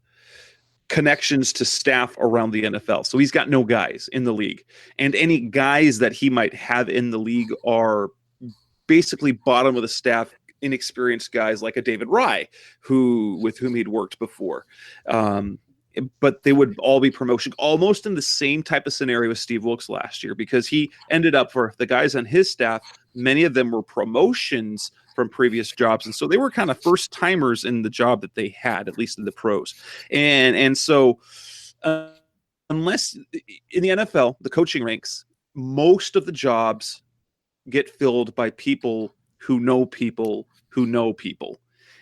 connections to staff around the NFL. So he's got no guys in the league, and any guys that he might have in the league are basically bottom of the staff, inexperienced guys like a David Rye, with whom he'd worked before. But they would all be promotion, almost in the same type of scenario as Steve Wilkes last year, because he ended up, for the guys on his staff, many of them were promotions from previous jobs, and so they were kind of first timers in the job that they had, at least in the pros. And so unless in the NFL, the coaching ranks, most of the jobs get filled by people who know people who know people.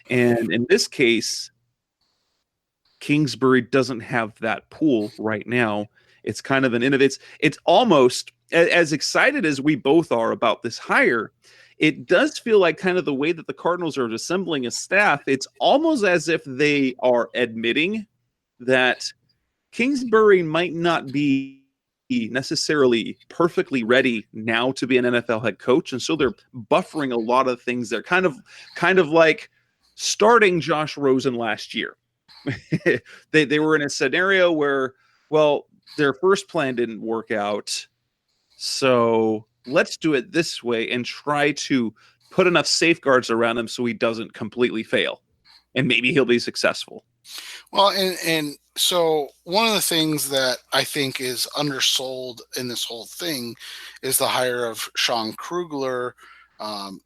And in this case, Kingsbury doesn't have that pool right now. It's kind of it's almost, as excited as we both are about this hire, it does feel like kind of the way that the Cardinals are assembling a staff, it's almost as if they are admitting that Kingsbury might not be necessarily perfectly ready now to be an NFL head coach. And so they're buffering a lot of things. They're kind of like starting Josh Rosen last year. They were in a scenario where, well, their first plan didn't work out, so let's do it this way and try to put enough safeguards around him so he doesn't completely fail, and maybe he'll be successful. Well, and so one of the things that I think is undersold in this whole thing is the hire of Sean Krugler, kind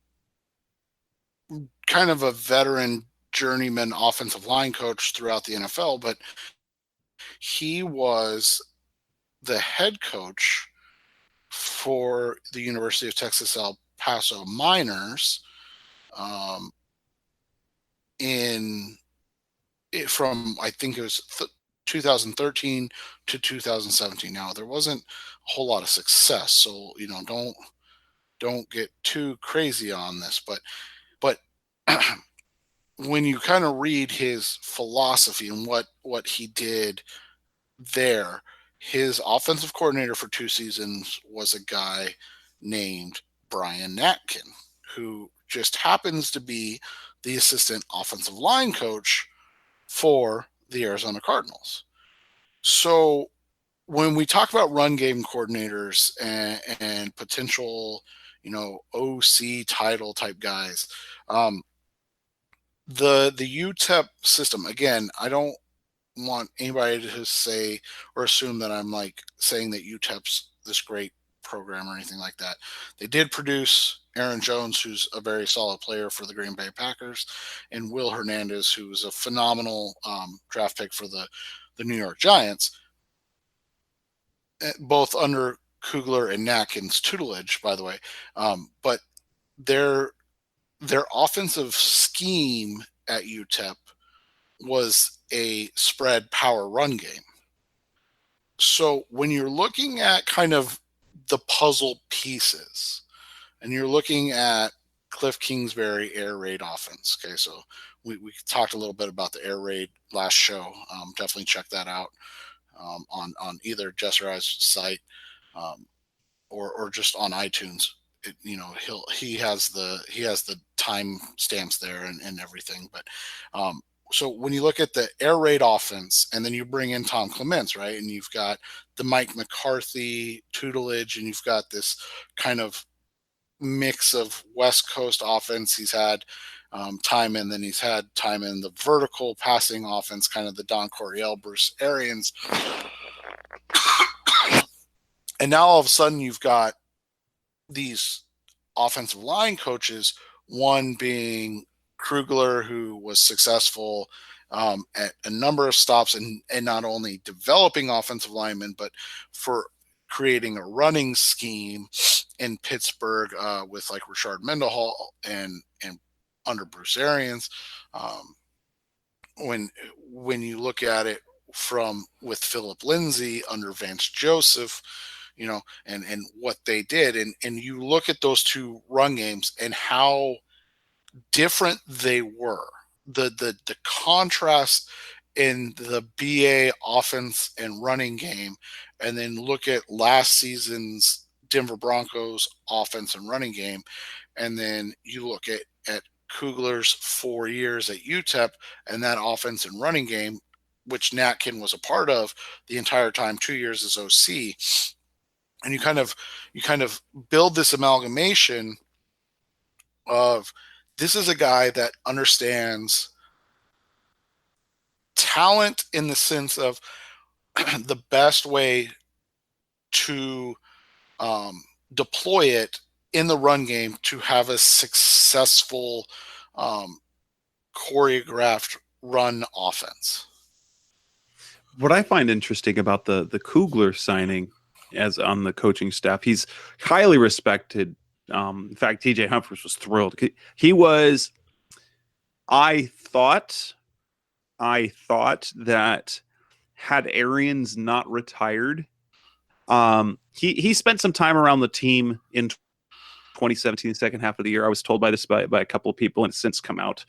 of a veteran journeyman offensive line coach throughout the NFL, but he was the head coach for the University of Texas El Paso Miners from I think it was 2013 to 2017. Now there wasn't a whole lot of success, so don't get too crazy on this, but when you kind of read his philosophy and what he did there, his offensive coordinator for 2 seasons was a guy named Brian Natkin, who just happens to be the assistant offensive line coach for the Arizona Cardinals. So when we talk about run game coordinators and potential, OC title type guys, the UTEP system, again, I don't want anybody to say or assume that I'm like saying that UTEP's this great program or anything like that. They did produce Aaron Jones, who's a very solid player for the Green Bay Packers, and Will Hernandez, who was a phenomenal draft pick for the New York Giants, both under Kugler and Natkin's tutelage, by the way. But their offensive scheme at UTEP was a spread power run game. So when you're looking at kind of the puzzle pieces and you're looking at Kliff Kingsbury air raid offense, okay, so we talked a little bit about the air raid last show. Definitely check that out on either Jess or I's site or just on iTunes. He has the time stamps there and everything. But so when you look at the air raid offense and then you bring in Tom Clements, right, and you've got the Mike McCarthy tutelage and you've got this kind of mix of West Coast offense. He's had time in, then he's had time in the vertical passing offense, kind of the Don Coryell, Bruce Arians. And now all of a sudden you've got these offensive line coaches, one being Krugler, who was successful at a number of stops and not only developing offensive linemen, but for creating a running scheme in Pittsburgh with like Rashard Mendenhall and under Bruce Arians. When you look at it with Philip Lindsay under Vance Joseph, and what they did, and you look at those two run games and how different they were, the contrast in the BA offense and running game, and then look at last season's Denver Broncos offense and running game, and then you look at Kugler's 4 years at UTEP and that offense and running game, which Natkin was a part of the entire time, 2 years as OC. And you kind of build this amalgamation of this is a guy that understands talent in the sense of the best way to deploy it in the run game to have a successful um, choreographed run offense. What I find interesting about the Kugler signing as on the coaching staff, he's highly respected. In fact, TJ Humphries was thrilled. He was. I thought. I thought that had Arians not retired, he spent some time around the team in 2017, the second half of the year. I was told by this by a couple of people, and it's since come out.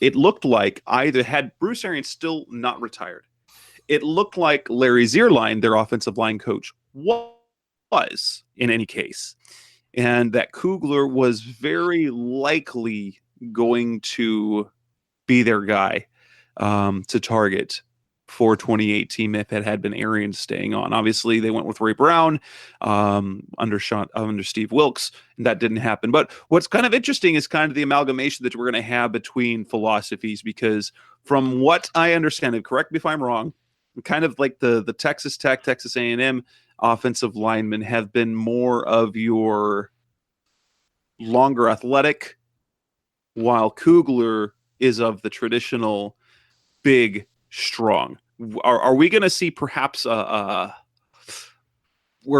It looked like either had Bruce Arians still not retired, it looked like Larry Zierlein, their offensive line coach, was in any case, and that Kugler was very likely going to be their guy to target for 2018 if it had been Arians staying on. Obviously, they went with Ray Brown under Steve Wilkes, and that didn't happen. But what's kind of interesting is kind of the amalgamation that we're going to have between philosophies, because from what I understand, and correct me if I'm wrong, kind of like the Texas Tech, Texas A&M offensive linemen have been more of your longer athletic, while Kugler is of the traditional big, strong. Are we going to see perhaps where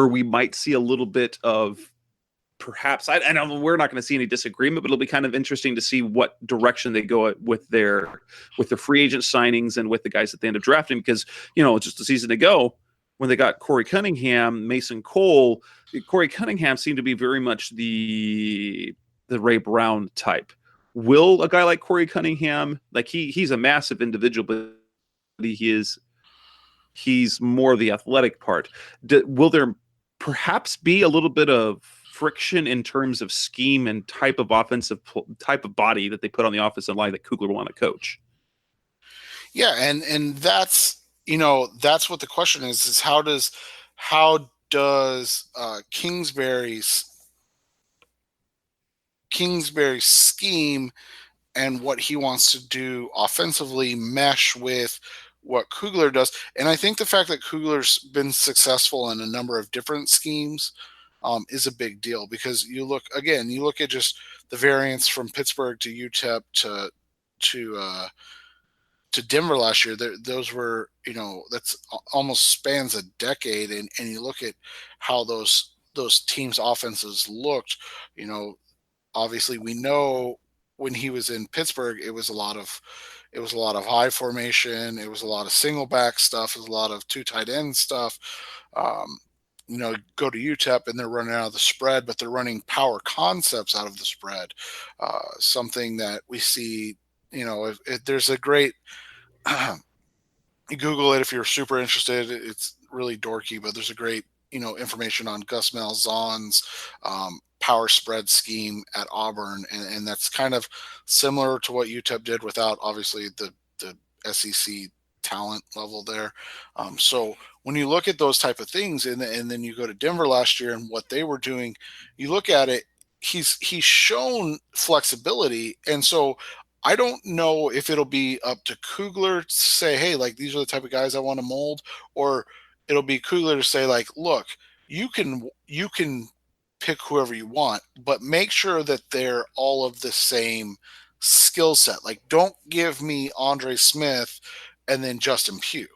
we might see a little bit of perhaps I know we're not going to see any disagreement, but it'll be kind of interesting to see what direction they go with their free agent signings and with the guys that they end up drafting, because just a season ago when they got Corey Cunningham, Mason Cole, Corey Cunningham seemed to be very much the Ray Brown type. Will a guy like Corey Cunningham, like he's a massive individual, but he's more the athletic part. Will there perhaps be a little bit of friction in terms of scheme and type of body that they put on the offensive line that Kugler will want to coach? Yeah, and that's that's what the question is how does Kingsbury's scheme and what he wants to do offensively mesh with what Kugler does? And I think the fact that Kugler's been successful in a number of different schemes is a big deal, because you look at just the variance from Pittsburgh to UTEP to Denver last year. Those were, that's almost spans a decade, and you look at how those teams' offenses looked. Obviously we know when he was in Pittsburgh, it was a lot of high formation, it was a lot of single back stuff, it was a lot of two tight end stuff. Go to UTEP and they're running out of the spread, but they're running power concepts out of the spread. Something that we see, if there's a great Google it if you're super interested. It's really dorky, but there's a great information on Gus Malzahn's power spread scheme at Auburn, and that's kind of similar to what UTEP did without obviously the SEC talent level there. So when you look at those type of things, and then you go to Denver last year and what they were doing, you look at it, he's shown flexibility, and so I don't know if it'll be up to Kugler to say, hey, like, these are the type of guys I want to mold, or it'll be Kugler to say, like, look, you can pick whoever you want, but make sure that they're all of the same skill set. Like, don't give me Andre Smith and then Justin Pugh,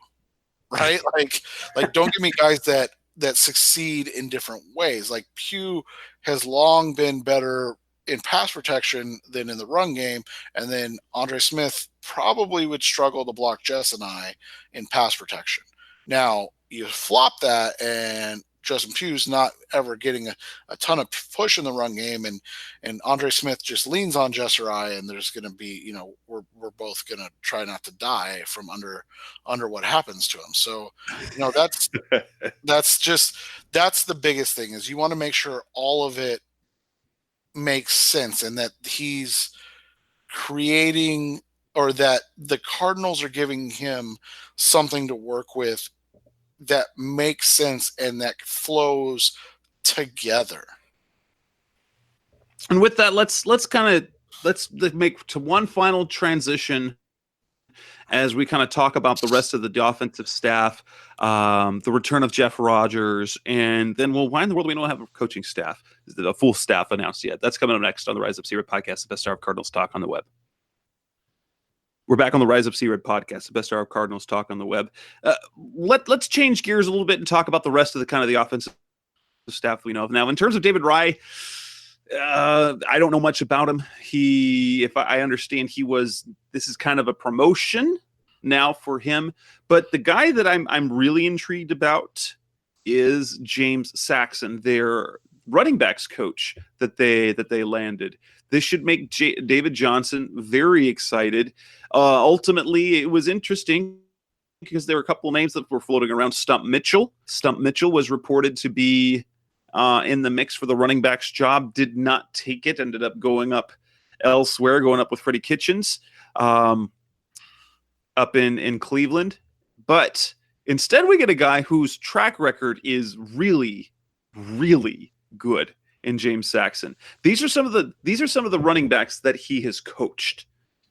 right? like don't give me guys that succeed in different ways. Like, Pugh has long been better in pass protection than in the run game, and then Andre Smith probably would struggle to block Jess and I in pass protection. Now you flop that, and Justin Pugh's not ever getting a ton of push in the run game, and Andre Smith just leans on Jess or I, and there's going to be, we're both going to try not to die from under what happens to him. So, that's that's the biggest thing, is you want to make sure all of it makes sense, and that he's creating, or that the Cardinals are giving him something to work with that makes sense and that flows together. And with that, let's make to one final transition as we kind of talk about the rest of the offensive staff, the return of Jeff Rogers, and then why in the world do we don't have a coaching staff, a full staff announced yet? That's coming up next on the Rise Up C Red podcast, the best hour of Cardinals talk on the web. We're back on the Rise Up C Red podcast, the best hour of Cardinals talk on the web. Let's change gears a little bit and talk about the rest of the offensive staff we know of. Now, in terms of David Rye, I don't know much about him. If I understand, this is kind of a promotion now for him. But the guy that I'm really intrigued about is James Saxon, their running backs coach that they landed. This should make David Johnson very excited. Ultimately, it was interesting because there were a couple of names that were floating around. Stump Mitchell was reported to be in the mix for the running backs job, did not take it, ended up going up elsewhere, going up with Freddie Kitchens up in Cleveland. But instead we get a guy whose track record is really, really good in James Saxon. These are some of the running backs that he has coached: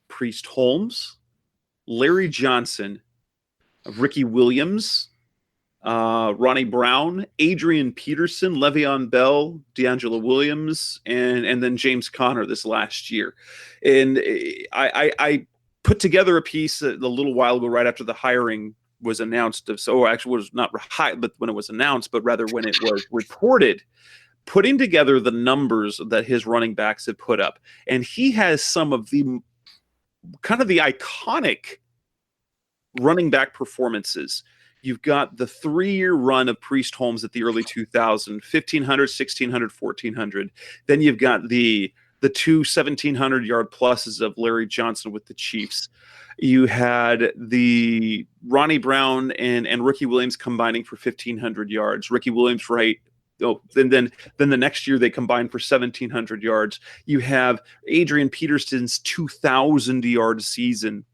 Priest Holmes, Larry Johnson, Ricky Williams, Ronnie Brown, Adrian Peterson, Le'Veon Bell, D'Angelo Williams, and then James Conner this last year. And I put together a piece a little while ago, right after the hiring was announced. Actually, it was not but when it was announced, but rather when it was reported, putting together the numbers that his running backs had put up. And he has some of the kind of the iconic running back performances. You've got the 3-year run of Priest Holmes at the early 2000s, 1,500, 1,600, 1,400. Then you've got the two 1,700-yard pluses of Larry Johnson with the Chiefs. You had the Ronnie Brown and Ricky Williams combining for 1,500 yards. Ricky Williams, right? Oh, then the next year they combined for 1,700 yards. You have Adrian Peterson's 2,000-yard season.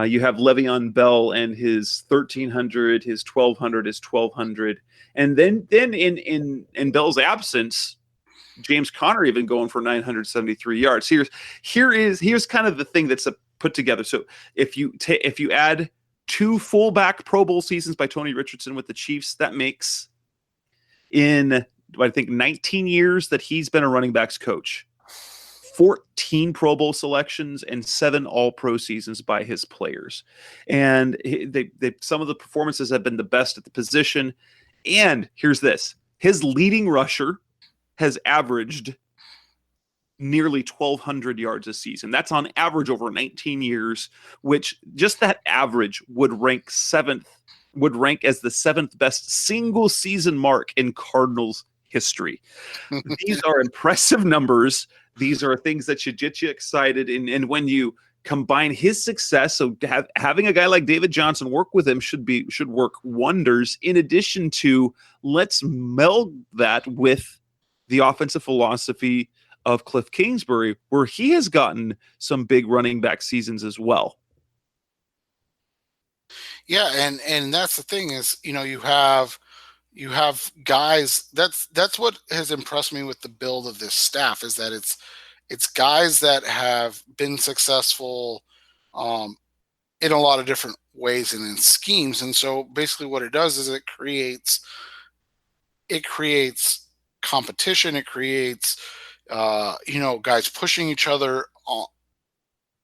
You have Le'Veon Bell and his 1,300, his 1,200, his 1,200, and then in Bell's absence, James Conner even going for 973 yards. Here's kind of the thing that's put together. So if you add 2 fullback Pro Bowl seasons by Tony Richardson with the Chiefs, that makes, in I think 19 years that he's been a running backs coach, 14 Pro Bowl selections and 7 All-Pro seasons by his players. And some of the performances have been the best at the position. And here's this: his leading rusher has averaged nearly 1,200 yards a season. That's on average over 19 years, which just that average would rank as the 7th best single season mark in Cardinals history. These are impressive numbers. These are things that should get you excited. And when you combine his success, so having a guy like David Johnson work with him should work wonders. In addition to, let's meld that with the offensive philosophy of Kliff Kingsbury, where he has gotten some big running back seasons as well. Yeah, and that's the thing is, you have guys. That's what has impressed me with the build of this staff, is that it's guys that have been successful in a lot of different ways and in schemes. And so basically what it does is it creates competition. It creates guys pushing each other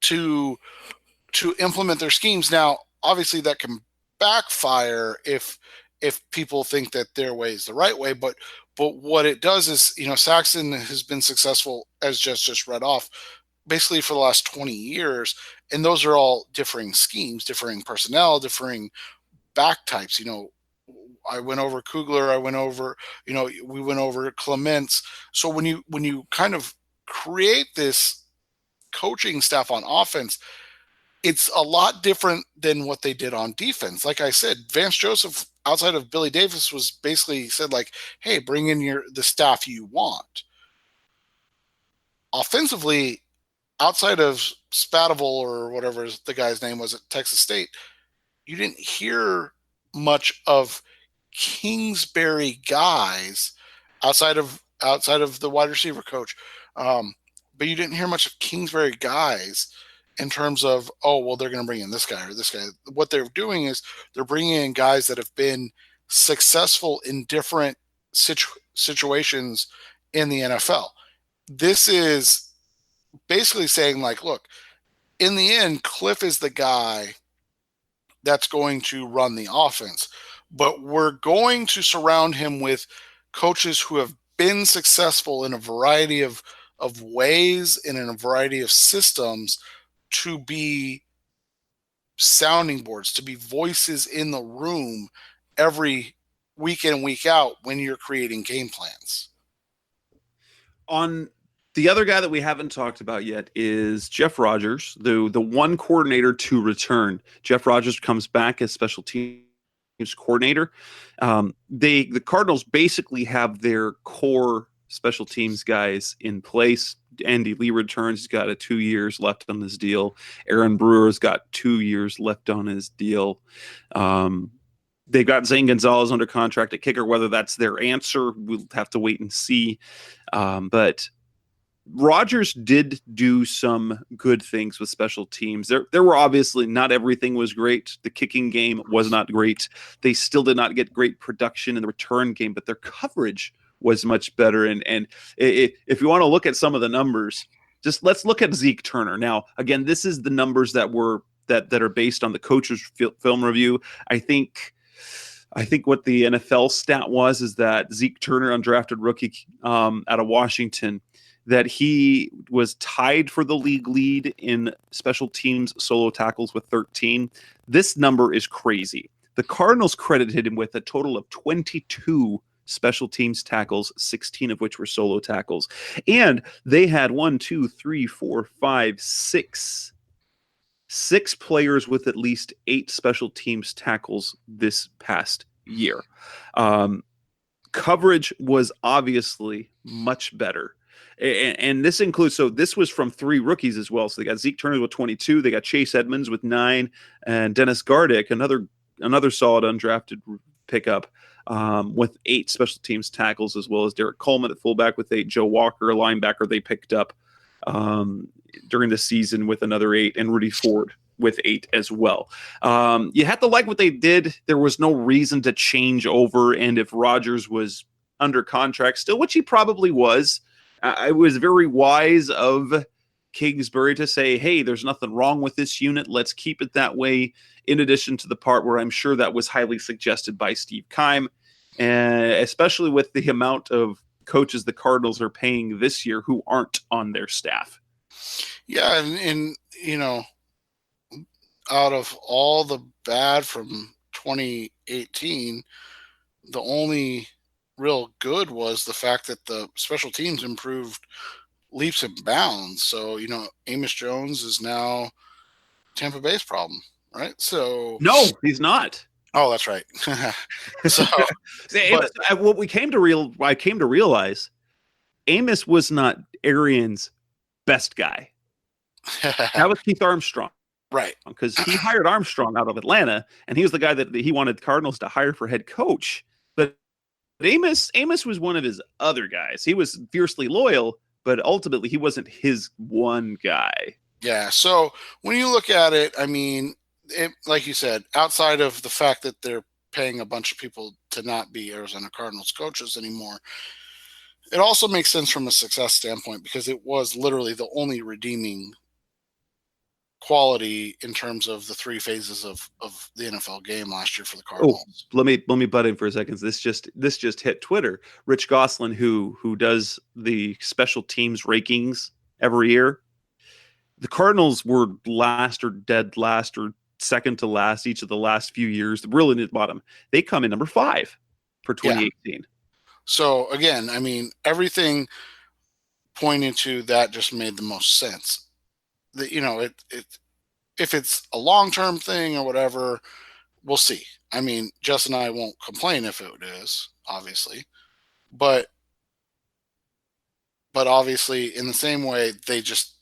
to implement their schemes. Now, obviously that can backfire if people think that their way is the right way, but what it does is, Saxon has been successful, as just read off, basically for the last 20 years, and those are all differing schemes, differing personnel, differing back types. I went over Kugler, we went over Clements. So when you kind of create this coaching staff on offense, it's a lot different than what they did on defense. Like I said, Vance Joseph, outside of Billy Davis, was basically said, like, hey, bring in the staff you want. Offensively, outside of Spatival or whatever the guy's name was at Texas State, you didn't hear much of Kingsbury guys outside of the wide receiver coach. But you didn't hear much of Kingsbury guys in terms of, oh, well, they're going to bring in this guy or this guy. What they're doing is they're bringing in guys that have been successful in different situations in the NFL. This is basically saying, like, look, in the end, Kliff is the guy that's going to run the offense, but we're going to surround him with coaches who have been successful in a variety of ways and in a variety of systems to be sounding boards, to be voices in the room every week in and week out when you're creating game plans. On the other guy that we haven't talked about yet is Jeff Rogers, the one coordinator to return. Jeff Rogers comes back as special teams coordinator. The Cardinals basically have their core special teams guys in place. Andy Lee returns. He's got 2 years left on his deal. Aaron Brewer's got 2 years left on his deal. They've got Zane Gonzalez under contract at kicker. Whether that's their answer, we'll have to wait and see. But Rodgers did do some good things with special teams. There were obviously not everything was great. The kicking game was not great. They still did not get great production in the return game, but their coverage was much better. And if you want to look at some of the numbers, just let's look at Zeke Turner. Now, again, this is the numbers that are based on the coach's film review. I think what the NFL stat is that Zeke Turner, undrafted rookie out of Washington, that he was tied for the league lead in special teams solo tackles with 13. This number is crazy. The Cardinals credited him with a total of 22 special teams tackles, 16 of which were solo tackles. And they had 6 players with at least 8 special teams tackles this past year. Coverage was obviously much better. And this includes, so this was from 3 rookies as well. So they got Zeke Turner with 22, they got Chase Edmonds with 9, and Dennis Gardick, another solid undrafted pickup, with 8 special teams tackles, as well as Derek Coleman at fullback with 8, Joe Walker, a linebacker they picked up during the season with another 8, and Rudy Ford with 8 as well. You had to like what they did. There was no reason to change over, and if Rodgers was under contract still, which he probably was, it was very wise of Kingsbury to say, hey, there's nothing wrong with this unit. Let's keep it that way, in addition to the part where I'm sure that was highly suggested by Steve Keim, and especially with the amount of coaches the Cardinals are paying this year who aren't on their staff. Yeah, and you know, out of all the bad from 2018, the only real good was the fact that the special teams improved leaps and bounds. So, Amos Jones is now Tampa Bay's problem, right? So no, he's not. Oh, that's right. So, Amos, I came to realize, Amos was not Arians' best guy. That was Keith Armstrong. Right. Because he hired Armstrong out of Atlanta, and he was the guy that he wanted Cardinals to hire for head coach. But Amos was one of his other guys. He was fiercely loyal, but ultimately he wasn't his one guy. Yeah. So when you look at it, I mean, like you said, outside of the fact that they're paying a bunch of people to not be Arizona Cardinals coaches anymore, it also makes sense from a success standpoint because it was literally the only redeeming quality in terms of the 3 phases of the NFL game last year for the Cardinals. Let me butt in for a second. This just hit Twitter. Rich Gosselin, who does the special teams rankings every year, the Cardinals were last or dead last or second to last each of the last few years, really near the bottom. They come in number 5 for 2018. Yeah. So again, I mean, everything pointing to that just made the most sense. If it's a long-term thing or whatever, we'll see. I mean, Jess and I won't complain if it is, obviously, but obviously in the same way, they just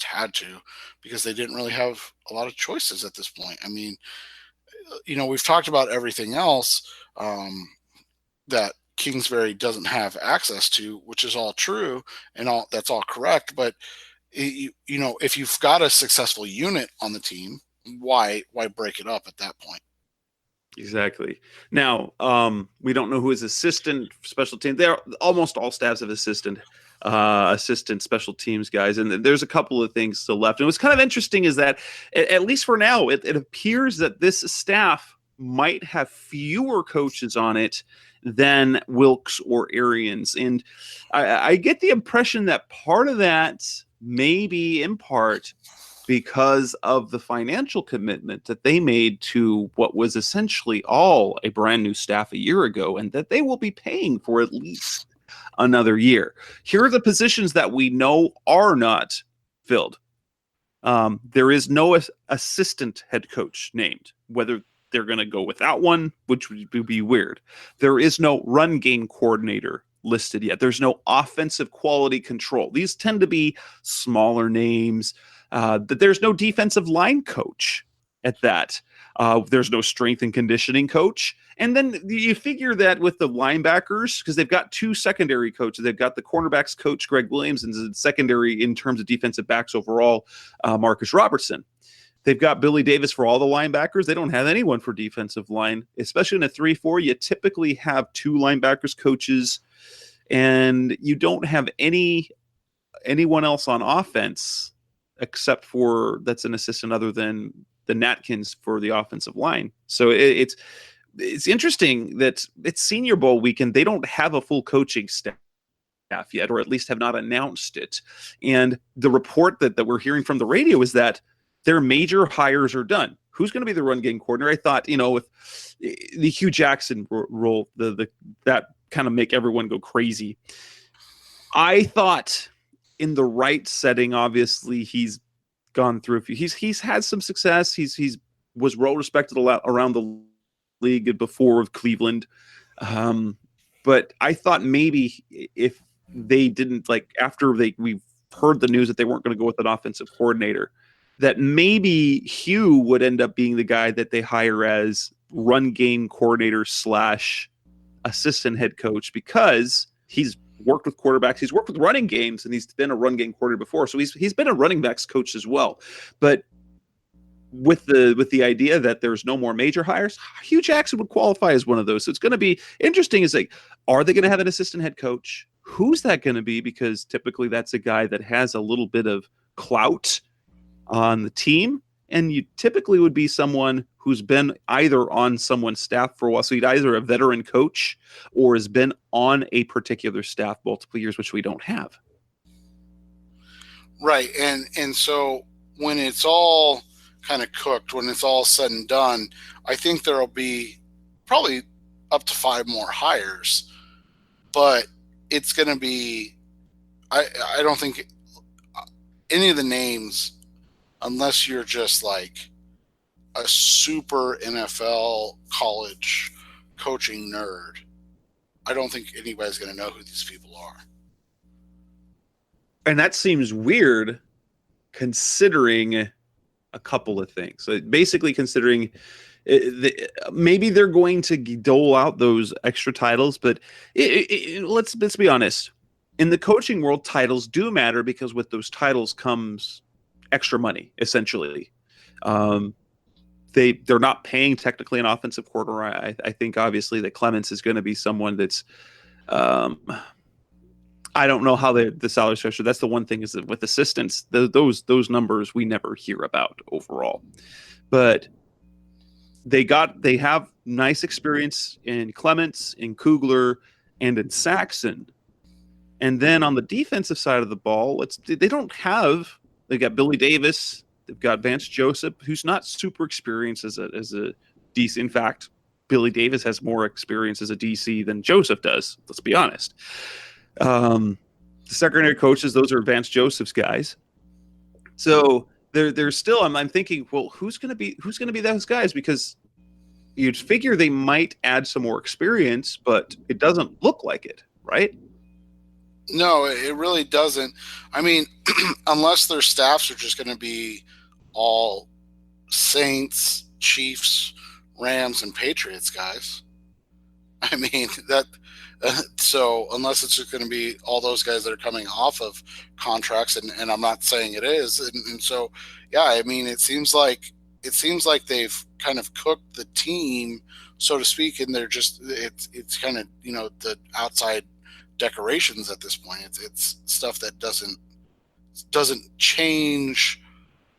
had to, because they didn't really have a lot of choices at this point. I mean, we've talked about everything else that Kingsbury doesn't have access to, which is all true and that's all correct. But if you've got a successful unit on the team, why break it up at that point? Exactly. Now, we don't know who his assistant special team. They're almost all staffs have assistant special teams guys, and there's a couple of things still left. And what's kind of interesting is that, at least for now, it appears that this staff might have fewer coaches on it than Wilkes or Arians, and I get the impression that part of that may be in part because of the financial commitment that they made to what was essentially all a brand new staff a year ago, and that they will be paying for at least another year. Here are the positions that we know are not filled. There is no assistant head coach named. Whether they're going to go without one, which would be weird. There is no run game coordinator listed yet. There's no offensive quality control. These tend to be smaller names. There's no defensive line coach at that. There's no strength and conditioning coach. And then you figure that with the linebackers, because they've got two secondary coaches. They've got the cornerbacks coach, Greg Williams, and the secondary in terms of defensive backs overall, Marcus Robertson. They've got Billy Davis for all the linebackers. They don't have anyone for defensive line, especially in a 3-4. You typically have two linebackers coaches, and you don't have anyone else on offense except for that's an assistant other than the Natkins for the offensive line. So it's interesting that it's Senior Bowl weekend. They don't have a full coaching staff yet, or at least have not announced it. And the report that we're hearing from the radio is that their major hires are done. Who's going to be the run game coordinator? I thought, with the Hugh Jackson role, that kind of make everyone go crazy. I thought in the right setting, obviously he's gone through a few. He's had some success. He's was well respected around the league before with Cleveland. But I thought maybe if they didn't after we've heard the news that they weren't going to go with an offensive coordinator, that maybe Hugh would end up being the guy that they hire as run game coordinator / assistant head coach, because he's worked with quarterbacks, he's worked with running games, and he's been a run game coordinator before. So he's been a running backs coach as well. But with the idea that there's no more major hires, Hugh Jackson would qualify as one of those. So it's going to be interesting. Is are they going to have an assistant head coach? Who's that going to be? Because typically that's a guy that has a little bit of clout on the team, and you typically would be someone who's been either on someone's staff for a while. So he'd either a veteran coach or has been on a particular staff multiple years, which we don't have. Right. And so when it's all kind of cooked, when it's all said and done, I think there'll be probably up to 5 more hires, but it's going to be, I don't think any of the names, unless you're just like a super NFL college coaching nerd, I don't think anybody's going to know who these people are. And that seems weird considering a couple of things. So basically considering maybe they're going to dole out those extra titles, but let's be honest. In the coaching world, titles do matter, because with those titles comes extra money, essentially. They're not paying technically an offensive coordinator. I think obviously that Clements is going to be someone that's I don't know how the salary structure. That's the one thing, is that with assistants, those numbers we never hear about overall. But they have nice experience in Clements, in Kugler, and in Saxon. And then on the defensive side of the ball, they got Billy Davis, they've got Vance Joseph, who's not super experienced as a DC. In fact, Billy Davis has more experience as a DC than Joseph does. Let's be honest. The secondary coaches, those are Vance Joseph's guys. So they're still. I'm thinking, well, who's going to be those guys? Because you'd figure they might add some more experience, but it doesn't look like it, right? No, it really doesn't. I mean, unless their staffs are just going to be all Saints, Chiefs, Rams, and Patriots guys. I mean, that so unless it's just going to be all those guys that are coming off of contracts, and I'm not saying it is, and so yeah, I mean, it seems like they've kind of cooked the team, so to speak, and they're just it's kind of, you know, the outside decorations at this point. It's stuff that doesn't change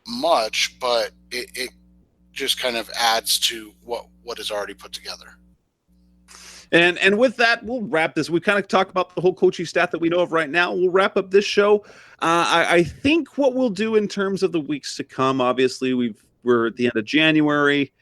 much, but it just kind of adds to what is already put together. And with that, we'll wrap this. We kind of talked about the whole coaching staff that we know of right now. We'll wrap up this show. I think what we'll do in terms of the weeks to come, obviously, we're at the end of January.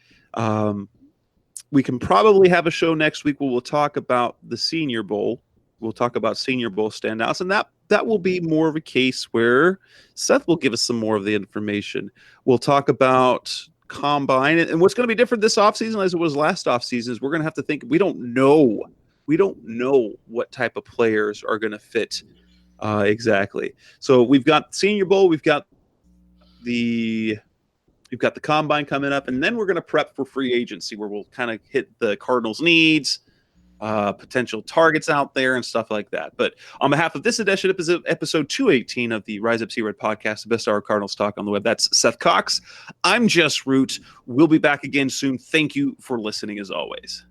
We can probably have a show next week where we'll talk about the Senior Bowl. We'll talk about Senior Bowl standouts, and that will be more of a case where Seth will give us some more of the information. We'll talk about Combine, and what's going to be different this offseason as it was last offseason is we're going to have to think. We don't know what type of players are going to fit exactly. So we've got Senior Bowl, we've got the Combine coming up, and then we're going to prep for free agency where we'll kind of hit the Cardinals' needs, potential targets out there and stuff like that. But on behalf of this edition, episode 218 of the Rise Up See Red podcast, the best hour of Cardinals talk on the web, that's Seth Cox. I'm Jess Root. We'll be back again soon. Thank you for listening as always.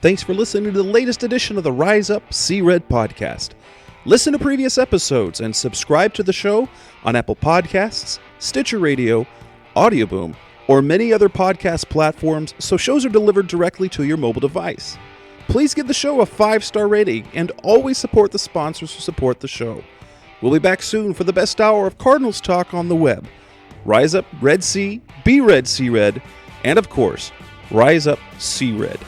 Thanks for listening to the latest edition of the Rise Up See Red podcast. Listen to previous episodes and subscribe to the show on Apple Podcasts, Stitcher Radio, Audioboom, or many other podcast platforms so shows are delivered directly to your mobile device. Please give the show a 5-star rating and always support the sponsors who support the show. We'll be back soon for the best hour of Cardinals talk on the web. Rise up, Red Sea, be Red, See Red, and of course, Rise Up, See Red.